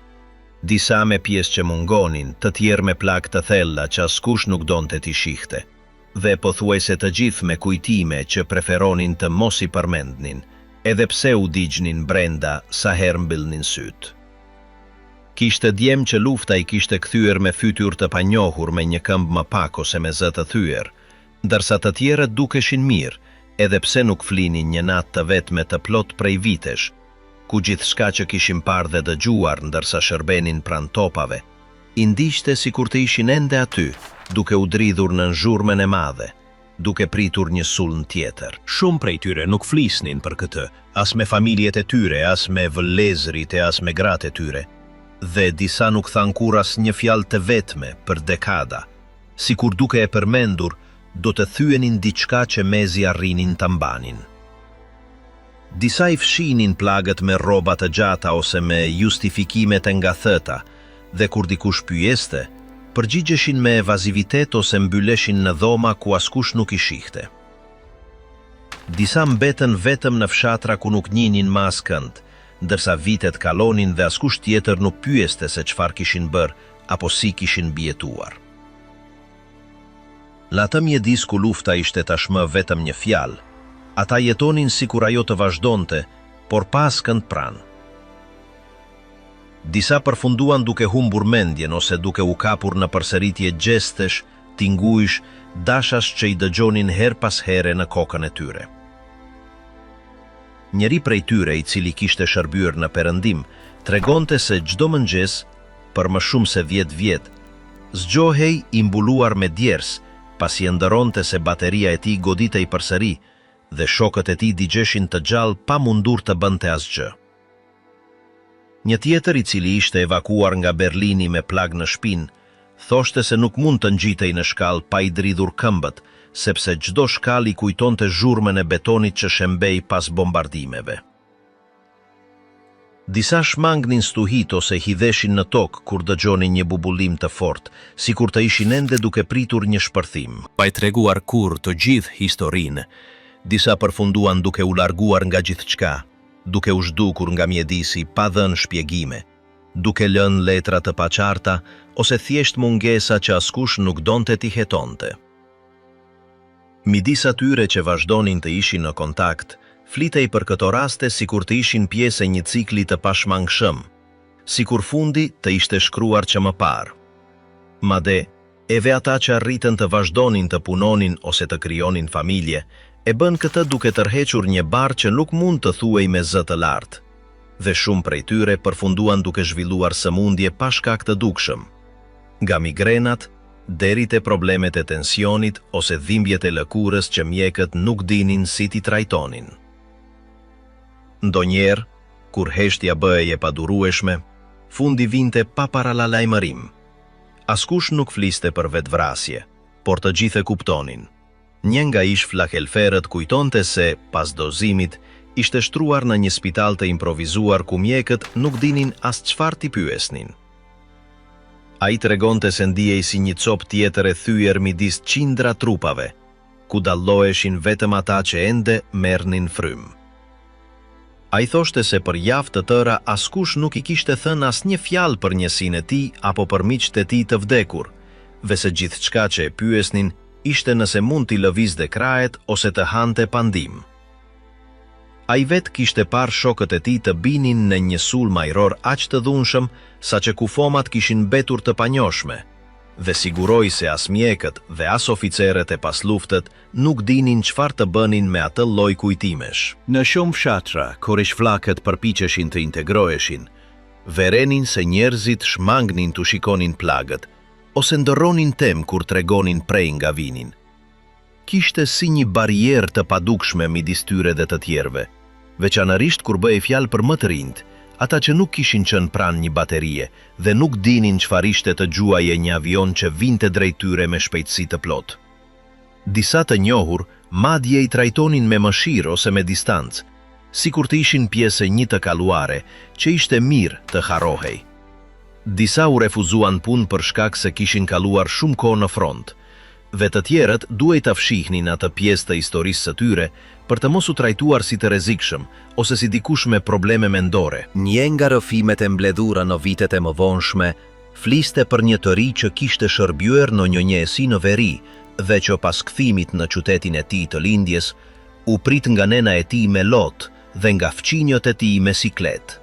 Disa me pjesë që mungonin, të tjerë me plak të thella që askush nuk donte t'i shihte, dhe pothuajse të gjithë me kujtime që preferonin të mos i përmendnin, edhe pse u digjnin brenda sa herë mbyllnin syt. Kishte djem që lufta i kishte kthyer me fytyr të panjohur me një këmbë më pak ose me zë të thyer, ndërsa të tjerët dukeshin mirë, edhe pse nuk flinin një natë të vetme të plot prej vitesh, ku gjithçka që kishin parë dhe dëgjuar ndërsa shërbenin pranë topave, i ndiqte sikur të ishin ende aty, duke u dridhur në zhurmën e madhe, duke pritur një sulm tjetër. Shumë prej tyre nuk flisnin për këtë, as me familjet e tyre, as me vëllezërit e as me gratë e tyre, dhe disa nuk than kur as një fjalë të vetme për dekada, sikur duke e përmendur, do të thyenin diçka që mezi arrinin ta mbanin. Disa i fshinin plagët me rroba të gjata ose me justifikimet e ngathëta, dhe kur dikush pyeste, përgjigjeshin me evazivitet ose mbyleshin në dhoma ku askush nuk i shihte. Disa mbetën vetëm në fshatra ku nuk njinin më askënd, ndërsa vitet kalonin dhe askush tjetër nuk pyeste se çfarë kishin bërë apo si kishin bjetuar. Latë mjedis ku lufta ishte tashmë vetëm një fjalë, ata jetonin sikur ajo të vazhdonte, por pa askënd pranë. Disa përfunduan duke humbur mendjen ose duke u kapur në përsëritje gjestesh, tingujsh, dashash që i dëgjonin her pas here në kokën e tyre. Njëri prej tyre, i cili kishte shërbyer në Perëndim, tregonte se çdo mëngjes, për më shumë se 10 vjet, zgjohej i mbuluar me djers, pasi e ndëronte se bateria e tij goditej përsëri dhe shokët e tij digjeshin të gjallë pa mundur të bënte asgjë. Një tjetër, i cili ishte evakuar nga Berlini me plag në shpinë, thoshte se nuk mund të ngjitej në shkallë pa i dridhur këmbët, sepse çdo shkallë i kujtonte zhurmën e betonit që shembej pas bombardimeve. Disa shmangnin stuhit ose hidheshin në tokë kur dëgjonin një bubullim të fortë, sikur të ishin ende duke pritur një shpërthim. Pa i treguar kur të gjithë historinë, disa përfunduan duke u larguar nga gjithçka, duke u zhdukur nga mjedisi pa dhënë shpjegime, duke lënë letra të paqarta ose thjesht mungesa që askush nuk donte t'i hetonte. Midis atyre që vazhdonin të ishin në kontakt, flitej për këto raste sikur të ishin pjesë e një cikli të pashmangshëm, sikur fundi të ishte shkruar që më parë. Madje, edhe ata që arritën të vazhdonin të punonin ose të krijonin familje, e bën këtë duke tërhequr një barë që nuk mund të thuej me zë të lartë, dhe shumë prej tyre përfunduan duke zhvilluar sëmundje pa shkak të dukshëm, nga migrenat deri te problemet e tensionit ose dhimbjet e lëkurës që mjekët nuk dinin si t'i trajtonin. Ndonjëherë, kur heshtja bëhej e padurueshme, fundi vinte pa paralalajmërim. Askush nuk fliste për vetvrasje, por të gjithë e kuptonin. Një nga ish flakelferët kujtonte se, pas dozimit, ishte shtruar në një spital të improvizuar ku mjekët nuk dinin as çfarë t'i pyesnin. Ai tregonte se ndihej si një copë tjetër e thyer midis qindra trupave, ku dalloheshin vetëm ata që ende merrnin frym. Ai thoshte se për javë të tëra askush nuk i kishte thënë asnjë fjalë për njësinë e tij apo për miqtë e tij të vdekur, dhe se gjithçka që e pyesnin ishte nëse mund t'i lëvizte krahet ose të hante pa ndihmë. Ai vetë kishte parë shokët e tij të binin në një sulm ajror aq të dhunshëm saqë kufomat kishin mbetur të panjohshme, dhe siguroi se as mjekët dhe as oficerët e pasluftet nuk dinin çfarë të bënin me atë lloj kujtimesh. Në shumë fshatra, kur ishfllakët përpiqeshin të integroheshin, verenin se njerëzit shmangnin të shikonin plagët, ose ndërronin tem kur tregonin prej nga vinin. Kishte si një barierë të padukshme midis tyre dhe të tjerëve, veçanërisht kur bëhej fjalë për më të rinjt, ata që nuk kishin qenë pranë një baterie dhe nuk dinin çfarë ishte të gjuaje një avion që vinte drejt tyre me shpejtësi të plotë. Disa të njohur madje i trajtonin me mëshirë ose me distancë, sikur të ishin pjesë e një të kaluare që ishte mirë të harrohej. Disa u refuzuan punë për shkak se kishin kaluar shumë kohë në front, dhe të tjerët duhej ta fshihnin atë pjesë të historisë së tyre për të mos u trajtuar si të rrezikshëm ose si dikush me probleme mendore. Një nga rrëfimet e mbledhura në vitet e mëvonshme fliste për një të ri që kishte shërbyer në një njësi në veri dhe që pas kthimit në qytetin e tij të lindjes u prit nga nena e tij me lot dhe nga fqinjët e tij me siklet.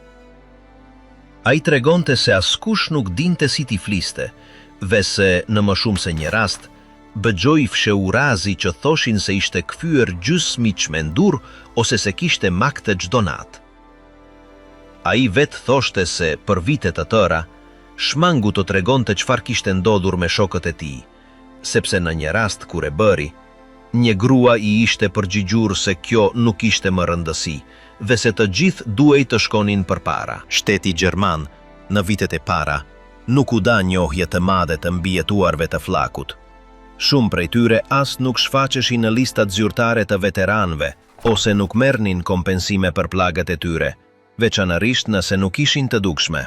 Ai tregonte se askush nuk dinte si t'i fliste dhe se në më shumë se një rast bëgjoj fsheurazi që thoshin se ishte kthyer gjysmiq me ndur ose se kishte makte çdo natë. Ai vetë thoshte se për vite të tëra shmangu të tregonte çfarë kishte ndodhur me shokët e tij, sepse në një rast kur e bëri, Një grua I ishte përgjigjur se kjo nuk ishte më rëndësi, dhe se të gjithë duhej të shkonin përpara. Shteti gjerman, në vitet e para, nuk u da njohje të madhe të mbijetuarve të flakut. Shumë prej tyre as nuk shfaqeshin në listat zyrtare të veteranëve, ose nuk merrnin kompensime për plagët e tyre, veçanërisht nëse nuk ishin të dukshme.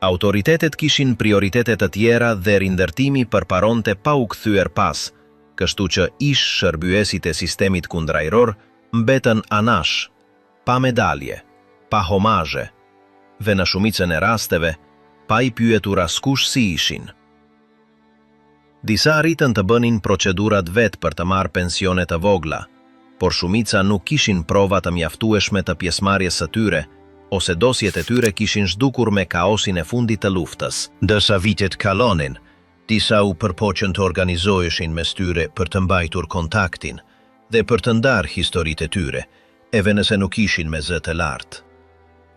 Autoritetet kishin prioritetet të tjera dhe rindërtimi përparonte pa u kthyer pas, kështu që ish shërbyesit e sistemit kundrajror mbetën anash, pa medalje, pa homazhe, dhe në shumicën e rasteve, pa I pyetur askush si ishin. Disa arritën të bënin procedurat vetë për të marrë pensione të vogla, por shumica nuk kishin prova të mjaftueshme të pjesëmarrjes së tyre, ose dosjet e tyre kishin zhdukur me kaosin e fundit të luftës. Ndërsa vitet kalonin, disa u përpoqën të organizoheshin mes tyre për të mbajtur kontaktin dhe për të ndarë historitë e tyre, edhe nëse nuk ishin me zë të lartë.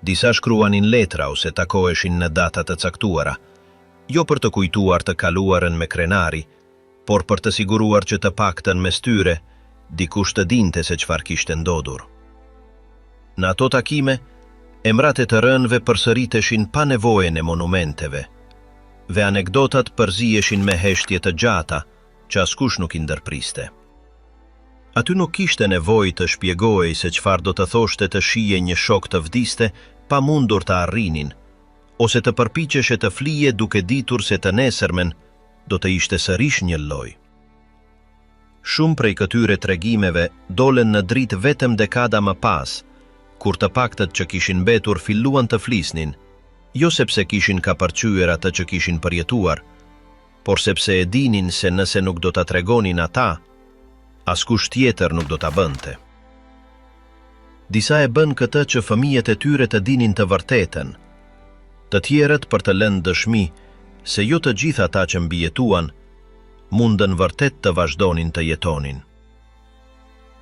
Disa shkruanin letra ose takoheshin në data të caktuara, jo për të kujtuar të kaluarën me krenari, por për të siguruar që të paktën mes tyre, dikush të dinte se çfarë kishte ndodhur. Në ato takime, emrat e të rënëve përsëriteshin pa nevojën e monumenteve, dhe anekdotat përziheshin me heshtje të gjata, që askush nuk I ndërpriste. Aty nuk kishte nevojë të shpjegohej se çfarë do të thoshte të shije një shok të vdiste pa mundur të arrinin, ose të përpiqeshe të flije duke ditur se të nesërmen do të ishte sërish një lloj. Shumë prej këtyre tregimeve dolen në dritë vetëm dekada më pas, kur të paktët që kishin mbetur filluan të flisnin, jo sepse kishin kapërcyer atë që kishin përjetuar, por sepse e dinin se nëse nuk do ta tregonin ata, askush tjetër nuk do ta bënte. Disa e bën këtë që fëmijët e tyre të dinin të vërtetën, të tjerët për të lënë dëshmi se jo të gjithë ata që mbijetuan mundën vërtet të vazhdonin të jetonin.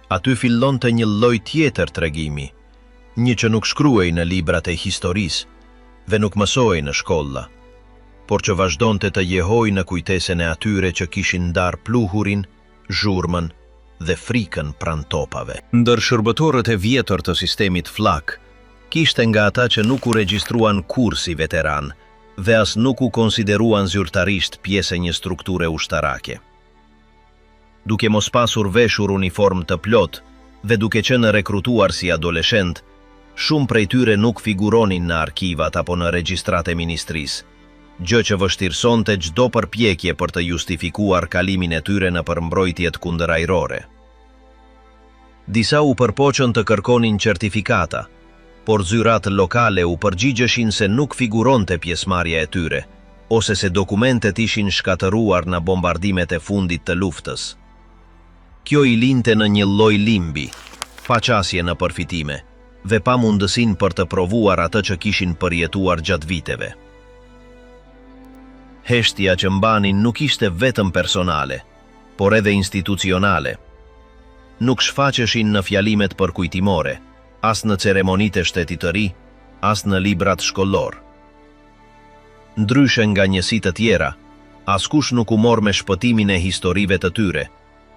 Aty fillonte një lloj tjetër tregimi, një që nuk shkruhej në librat e historisë dhe nuk mësohej në shkolla, por që vazhdonte të jehoj në kujtesen e atyre që kishin ndarë pluhurin, zhurmën dhe frikën pranë topave. Ndër shërbëtorët e vjetër të sistemit flak, kishte nga ata që nuk u regjistruan kur si veteran dhe as nuk u konsideruan zyrtarisht pjesë e një strukture ushtarake. Duke mos pasur veshur uniform të plot dhe duke qenë rekrutuar si adoleshent, shumë prej tyre nuk figuronin në arkivat apo në regjistrat e ministrisë, gjë që vështirësonte çdo përpjekje për të justifikuar kalimin e tyre në përmbrojtjet kundërajrore. Disa u përpoqën të kërkonin certifikata, por zyrat lokale u përgjigjeshin se nuk figuronte pjesëmarrja e tyre, ose se dokumentet ishin shkatëruar në bombardimet e fundit të luftës. Kjo I linte në një lloj limbi, pa qasje në përfitime, dhe pa mundësin për të provuar atë që kishin përjetuar gjatë viteve. Heshtja që mbanin nuk ishte vetëm personale, por edhe institucionale. Nuk shfaqeshin në fjalimet përkujtimore, as në ceremonitë e shtetit të ri, as në librat shkollor. Ndryshe nga njësi të tjera, askush nuk u mor me shpëtimin e historive të tyre,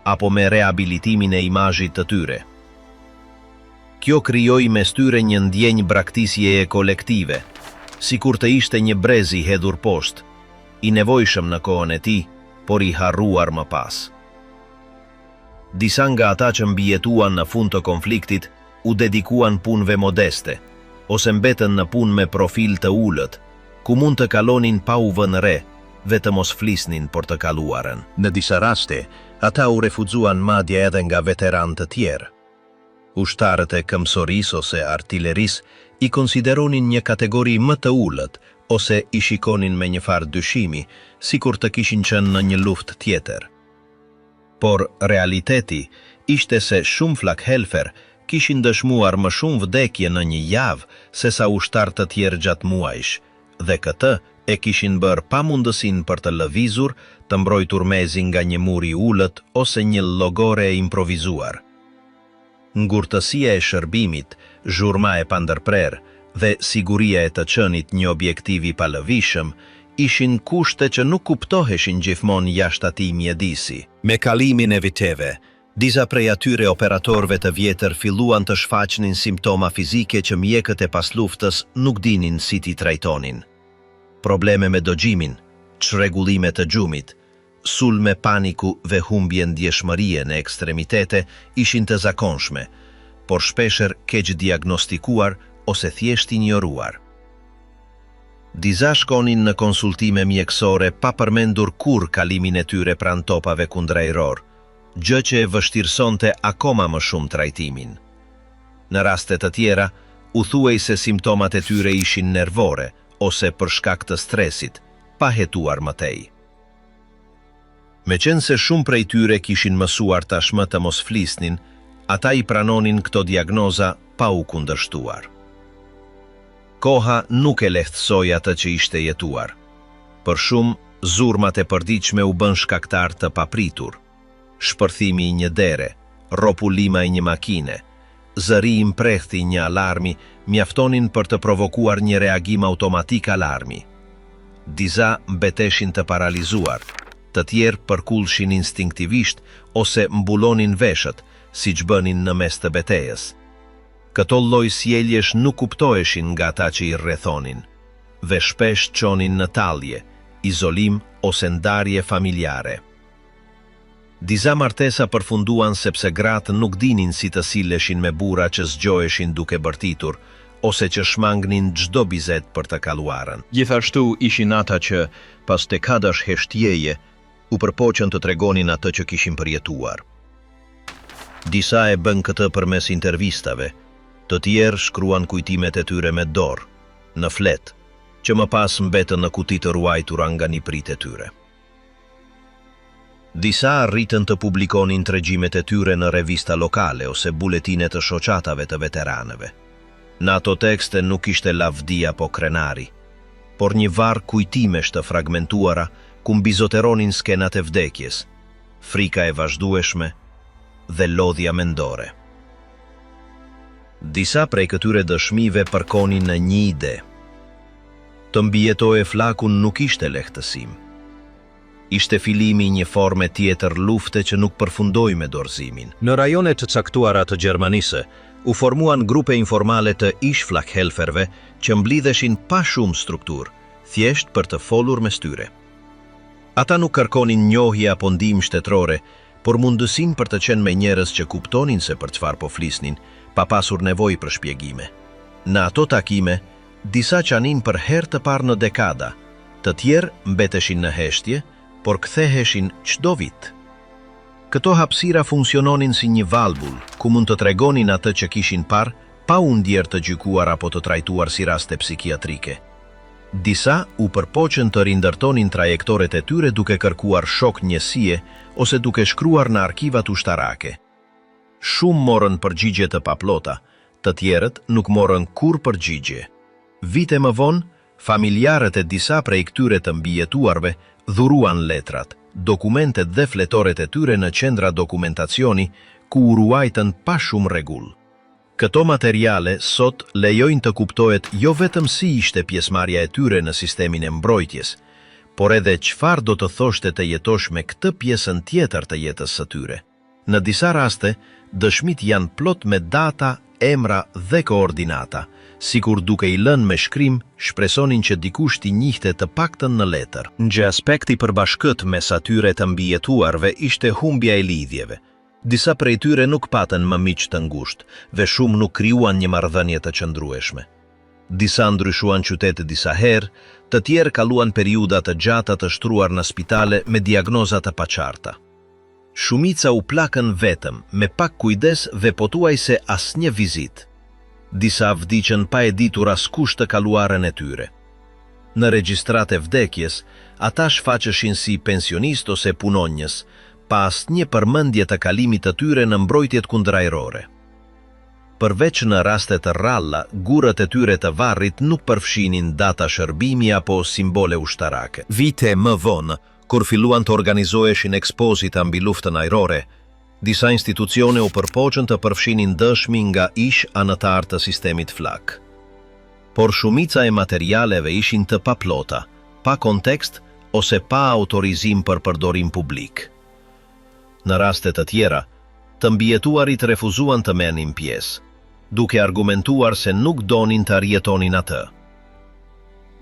apo me rehabilitimin e imazhit të tyre. Kjo krijoi mes tyre një ndjenjë braktisjeje kolektive, sikur të ishte një brez I hedhur poshtë, I nevojshëm në kohën e tij, por I harruar më pas. Disa nga ata që mbijetuan në fund të konfliktit u dedikuan punëve modeste, ose mbetën në punë me profil të ulët, ku mund të kalonin pa u vënë re, dhe të mos flisnin për të kaluarën. Në disa raste, ata u refuzuan madje edhe nga veteran të tjerë. Ushtarët e këmbësorisë ose artillerisë I konsideronin një kategori më të ulët, ose I shikonin me një farë dyshimi, sikur të kishin qenë në një luftë tjetër. Por realiteti ishte se shumë flakhelfer kishin dëshmuar më shumë vdekje në një javë se sa ushtar të tjerë gjatë muajsh, dhe këtë e kishin bërë pa mundësin për të lëvizur, të mbrojtur mezin nga një mur I ulët ose një llogore e improvizuar. Ngurtësia e shërbimit, zhurma e pandërprer dhe siguria e të qenit një objektiv I palëvishëm ishin kushte që nuk kuptoheshin gjithmonë jashtë atij mjedisi. Me kalimin e viteve, disa prej atyre operatorëve të vjetër filluan të shfaqnin simptoma fizike që mjekët e pas luftës nuk dinin si t'i trajtonin. Probleme me dëgjimin, çrregullime të gjumit, sulme paniku dhe humbje ndjeshmërie në ekstremitete ishin të zakonshme, por shpesher keq diagnostikuar ose thjesht injoruar. Disa shkonin në konsultime mjekësore pa përmendur kur kalimin e tyre pranë topave kundërajror, gjë që e vështirësonte akoma më shumë trajtimin. Në raste të tjera, u thuaj se simptomat e tyre ishin nervore ose për shkak të stresit, pa hetuar më tej. Meqense se shumë prej tyre kishin mësuar tashmë të mos flisnin, ata i pranonin këto diagnoza pa u kundërshtuar. Koha nuk e lehtësoi atë që ishte jetuar. Për shumë, zurmat e përditshme u bën shkaktar të papritur. Shpërthimi i një dere, ropulima i një makine, zëri i mprehti një alarmi mjaftonin për të provokuar një reagim automatik alarmi. Disa mbeteshin të paralizuar, të tjerë përkullshin instinktivisht ose mbulonin veshët, siç bënin në mes të betejës. Këto lloj sjelljesh nuk kuptoheshin nga ata që i rrethonin, dhe shpesh çonin në tallje, izolim ose ndarje familjare. Disa martesa përfunduan sepse gratë nuk dinin si të silleshin me burra që zgjoheshin duke bërtitur, ose që shmangnin çdo bizet për të kaluarën. Gjithashtu ishin ata që, pas dekadash heshtjeje, u përpoqën të tregonin atë që kishin përjetuar. Disa e bën këtë përmes intervistave, të tjerë shkruan kujtimet e tyre me dorë, në flet, që më pas mbetën në kuti të ruajtura nga niprit e tyre. Disa arritën të publikonin tregjimet e tyre në revista lokale ose buletine të shoqatave të veteranëve. Në ato tekste nuk ishte lavdia po krenari, por një varr kujtimesh të fragmentuara ku mbizoteronin skenat e vdekjes, frika e vazhdueshme dhe lodhja mendore. Disa prej këtyre dëshmive përkonin në një ide. Të mbijetoje flakun nuk ishte lehtësim. Ishte fillimi një forme tjetër lufte që nuk përfundoi me dorëzimin. Në rajone të caktuara të Gjermanisë, u formuan grupe informale të Ishflakhelferve që mblidheshin pa shumë struktur, thjesht për të folur mes tyre. Ata nuk kërkonin njohje apo ndihmë shtetërore, por mundësinë për të qenë me njerëz që kuptonin se për çfarë po flisnin, pa pasur nevojë për shpjegime. Në ato takime, disa qanin për herë të parë në dekada, të tjerë mbeteshin në heshtje, por ktheheshin çdo vit. Këto hapësira funksiononin si një valbull, ku mund të tregonin atë që kishin parë, pa u ndjerë të gjykuar apo të trajtuar si raste psikiatrike. Disa u përpoqën të rindërtonin trajektoret e tyre duke kërkuar shok njësie ose duke shkruar në arkivat ushtarake. Shumë morën përgjigje të paplota, të tjerët nuk morën kur përgjigje. Vite më vonë, familjarët e disa prej këtyre të mbijetuarve dhuruan letrat, dokumentet dhe fletoret e tyre në qendra dokumentacioni ku u ruajtën pa shumë rregull. Këto materiale sot lejojnë të kuptohet jo vetëm si ishte pjesëmarrja e tyre në sistemin e mbrojtjes, por edhe çfarë do të thoshte të jetosh me këtë pjesën tjetër të jetës së tyre. Në disa raste, dëshmit janë plot me data, emra dhe koordinata, sikur duke i lënë me shkrim, shpresonin që dikush t'i njihte të paktën në letër. Një aspekti përbashkët mes atyre të mbijetuarve ishte humbja e lidhjeve. Disa prej tyre nuk patën më miq të ngushtë dhe shumë nuk krijuan një marrëdhënie të qëndrueshme. Disa ndryshuan qytete disa herë, të tjerë kaluan periudha të gjata të shtruar në spitale me diagnoza të paqarta. Shumica u plakën vetëm, me pak kujdes dhe pothuajse asnjë vizitë. Disa vdiqën pa e ditur askush të kaluarën e tyre. Në regjistrat e vdekjes, ata shfaqeshin si pensionist ose punonjës, pa asnjë përmendje të kalimit të tyre në mbrojtjet kundërajrore. Përveç në raste të rralla, gurët e tyre të varrit nuk përfshinin data shërbimi apo simbole ushtarake. Vite më vonë, kur filluan të organizoheshin ekspozita mbi luftën ajrore, disa institucione u përpoqën të përfshinin dëshmi nga ish anëtar të sistemit flak. Por shumica e materialeve ishin të paplota, pa kontekst ose pa autorizim për përdorim publik. Në raste të tjera, të mbijetuarit refuzuan të merrnin pjesë, duke argumentuar se nuk donin të rjetonin atë.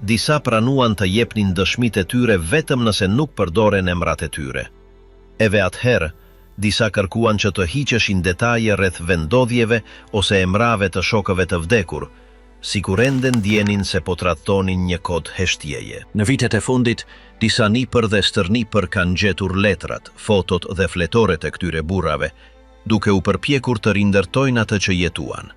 Disa pranuan të jepnin dëshmit e tyre vetëm nëse nuk përdoren emrat e tyre. Eve atëherë, disa kërkuan që të hiqeshin detaje rreth vendodhjeve ose emrave të shokëve të vdekur, sikur ende ndjenin se po trajtonin një kod heshtjeje. Në vitet e fundit, disa nipër dhe stërnipër kanë gjetur letrat, fotot dhe fletoret e këtyre burrave, duke u përpjekur të rindërtojnë atë që jetuan.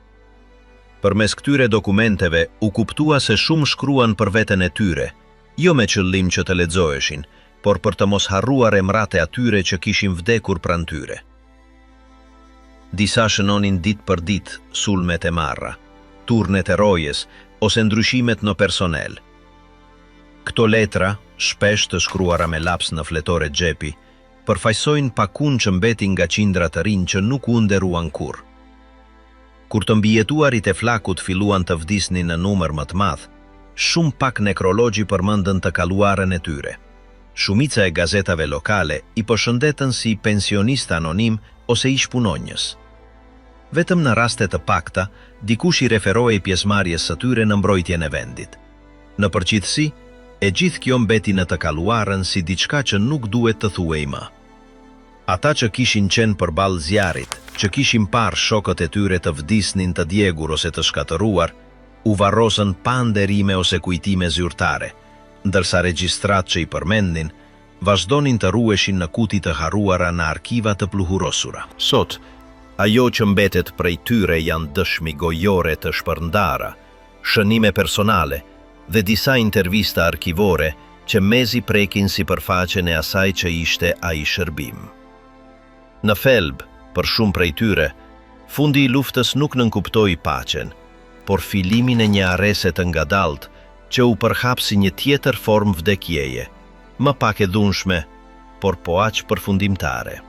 Përmes këtyre dokumenteve u kuptua se shumë shkruan për veten e tyre, jo me qëllim që të lexoheshin, por për të mos harruar emrat e atyre që kishin vdekur pranë tyre. Disa shënonin ditë për ditë sulmet e marra, turnet e rojes ose ndryshimet në personel. Këto letra, shpesh të shkruara me laps në fletore xhepi, përfaqësojnë pakun që mbeti nga qindra të rinj që nuk u nderuan kurrë. Kur të mbijetuarit e flakut filluan të vdisnin në numër më të madh, shumë pak nekrologji përmendën të kaluarën e tyre. Shumica e gazetave lokale i përshëndetën si pensionist anonim ose ish punonjës. Vetëm në raste të pakta, dikush i referoi pjesëmarrjes së tyre në mbrojtjen e vendit. Në përgjithësi, e gjithë kjo mbeti në të kaluarën si diçka që nuk duhet të thuhej më. Ata që kishin qenë përballë zjarrit, që kishin parë shokët e tyre të vdisnin të djegur ose të shkatëruar, u varrosën pa nderime ose kujtime zyrtare, ndërsa regjistrat që i përmendnin, vazhdonin të ruheshin në kuti të harruara në arkiva të pluhurosura. Sot, ajo që mbetet prej tyre janë dëshmi gojore të shpërndara, shënime personale dhe disa intervista arkivore që mezi prekin sipërfaqen e asaj që ishte ai shërbim. Në thelb, për shumë prej tyre, fundi i luftës nuk nënkuptoi paqen, por filimin e një arrese të ngadalt që u përhapsi një tjetër formë vdekjeje, më pak e dhunshme, por po aq përfundimtare.